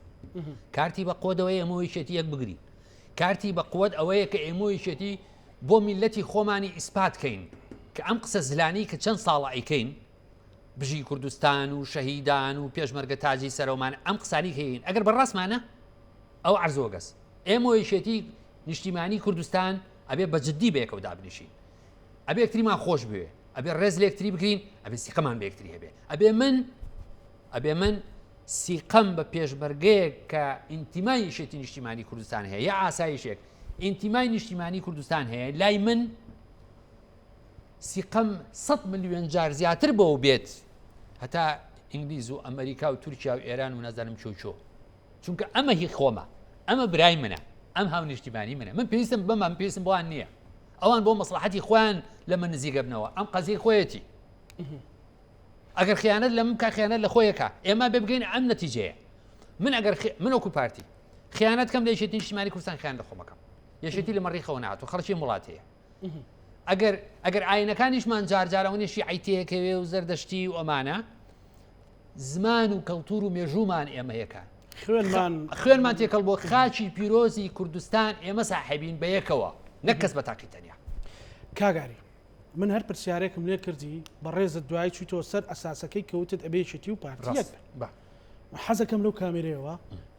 کارتی بە قووەتەوەی ئەمەوەیشێتی یەک بگرین کارتی بە قووەت ئەوەیە کە ئێمەوەیشێتی بۆ میلەتی خۆمانی ئیسپاتکەین کە ئەم قسە زلانی کە چەند ساڵە ئەیکەین بژی کوردستان و شەهیدان و پێشمەرگە تاجی سەرۆمان ئەم قسانی هەیەین ئەگەر بەڕاستمانە ئەو عەرزۆگەس ئێمەوەیشێتی نیشتیمانی کوردستان ئەبێ بەجددی بەیەکەوە دابنیشین ئەبێ یەکتریمان خۆش بوێ ئەبێ ڕێز لە یەکتری بگرین ئەبێ سیقەمان بە یەکتری هەبێ ئەبێ من سیقەم بە پێشمەرگەیەک کە ئینتیمایشێتی نیشتیمانی کوردستان هەیە یا ئاسایشێک ئینتیمای نیشتیمانی کوردستان هەیە لای من سیقەم 100 ملیۆن جار زیاتر بەوە بێت هەتا ئینگلیز و ئەمریکا و تورکیا و ئێران و نازانم چۆ چونکە ئەمە هی خۆمە ئەمە برای منە ئەم هاو نیشتیمانی منە من پێویستم بەم پێویستم بۆیان نییە ئەوان بۆ مەسلحەتی خۆیان لە من نزیکە بنەوە ئەم قەزەی خۆیەتی ئەگەر خیانەت لە من کا خیانەت لە خۆیەکە ئێمە ببگەین ئەم نەتیجەیە من ئەگەر من وەکو پارتی خیانەت کەم لە یەکێتی نیشتیمانی کوردستان خیان لە خۆمەکەم یەکێتی لە مەڕیخەوە نهاتوە خەڵکی وڵاتەیە ئەگەر ئاینەکانیشمان جارجارەوەنیشی عیتەیەکەوێ و زەردەشتی و ئەمانە زمان و کەڵتور و مێژوومان ئێمە یەکە خوێنمان تێکەڵ بۆ خاچی پیرۆزی کوردستان ئێمە ساحێبین بە یەکەوە نەک کەس بە تاقی تەنیا کاگاری من هەر پرسیارێکم لێ کردی بە ڕێزت دوای چیتەوە سەر ئەساسەکەی کەوتت ئەبێشتی و پارتیەک حەزەکەم لەو کامێرەوە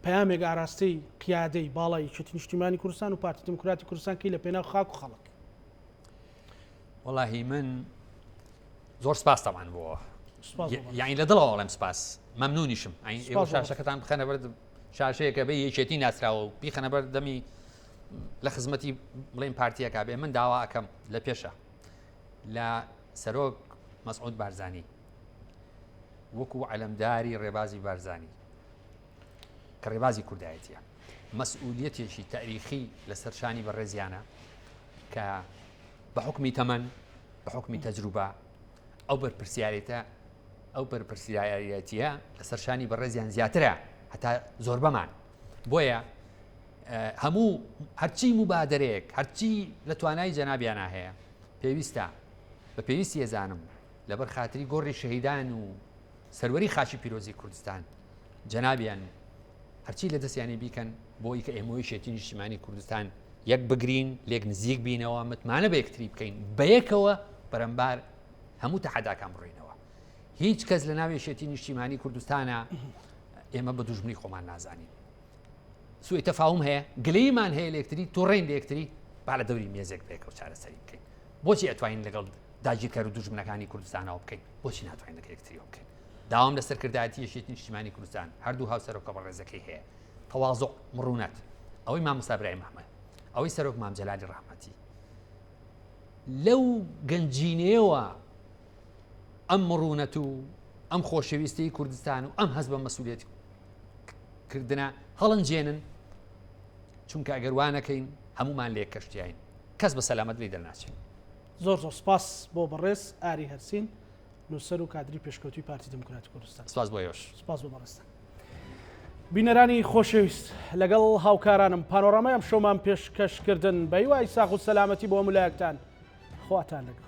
پەیامێک ئاراستەی قیادەی باڵای یەکێتی نیشتیمانی کوردستان و پارتی دموکراتی کوردستان کەی لە پێناو خاک و خەڵک. وەڵاهی من زۆر سپاس تاوان بووە یعنی لە دڵەوە وەڵێم سپاس مەمنونیشم ئێوە شاشەکەتان بخەنە بەر شاشەیەکە بێ یەکێتی ناسراوە و بیخەنە بەر دەمی لە خزمەتی بڵێن پارتیەکە بێ من داوا ئەکەم لە پێشە لە سەرۆک مەسعود بارزانی وەکو عەلەمداری ڕێبازی بارزانی کە ڕێبازی کوردایەتیە مەسئولیەتێکی تاریخی لەسەر شانی بەڕێزیانە کە بە حکمی تەمەن بە حکمی تەجروبە ئەو بەرپرسیارەتیە لەسەر شانی بەڕێزیان زیاترە هەتا زۆر بەمان بۆیە هەموو هەرچی مبادرەیەک هەرچی لە توانای جەنابیانە هەیە پێویستە بە پێویستی ێزانم لەبەر خاتری گۆڕی شەهیدان و سەروەری خاچی پیرۆزی کوردستان جەنابیان هەرچی لە دەستیانی بیکەن بۆی کە ئێمەوەی یەکێتی نیشتیمانی کوردستان یەک بگرین لێک نزیک بینەوە متمانە بە یەکتری بکەین بەیەکەوە بەرەمبار هەموو تەحەداکان بڕینەوە هیچ کەس لە ناو یەکێتی نیشتیمانی کوردستانە ئێمە بە دوژمنی خۆمان نازانین سوء تەفاهم هەیە گلەیمان هەیە لە یەکتری تووڕێین لە یەکتری با لە دەوری مێزێک بێکەوە چارەسەری بکەین بۆچی ئەتوانین لەگەڵ داگیرکار و دوژمنەکانی کوردستانەوە بکەین بۆچی ناتوانین لەگەڵ یەکتریەوە بکەین داوام لەسەر کردایەتی یەکێتی نیشتیمانی کوردستان هەردوو هاوسەرۆکە بەڕێزەکەی هەیە تەواضع مڕونەت ئەوەی مامۆستا ئیبراهیم محمەد ئەوەی سەرۆک مام جەلالی ڕەحمەتی لەو گەنجینەیەوە ئەم مڕونەت و ئەم خۆشەویستی کوردستان و ئەم هەست بە مەسئولیەتی کردنە هەڵەنجێنن چونکە ئەگەر وانەکەین هەمومان لێک کەشتیاین کەس بە سەلامەت لێ دەرناچێن. زۆر سپاس بۆ بەڕێز ئاری هەرسین نووسەر و کادری پێشکەوتوی پارتی دموکراتی کوردستان. سپاس بۆ ئێوەش. سپاس بۆ بەڕێستان. بینەرانی خۆشەویست لەگەڵ هاوکارانم پانۆرامای ئەم شۆمان پێشکەشکردن بە هیوای ساغ و سەلامەتی بۆ ملایەکتان خواتان لەگەڵ.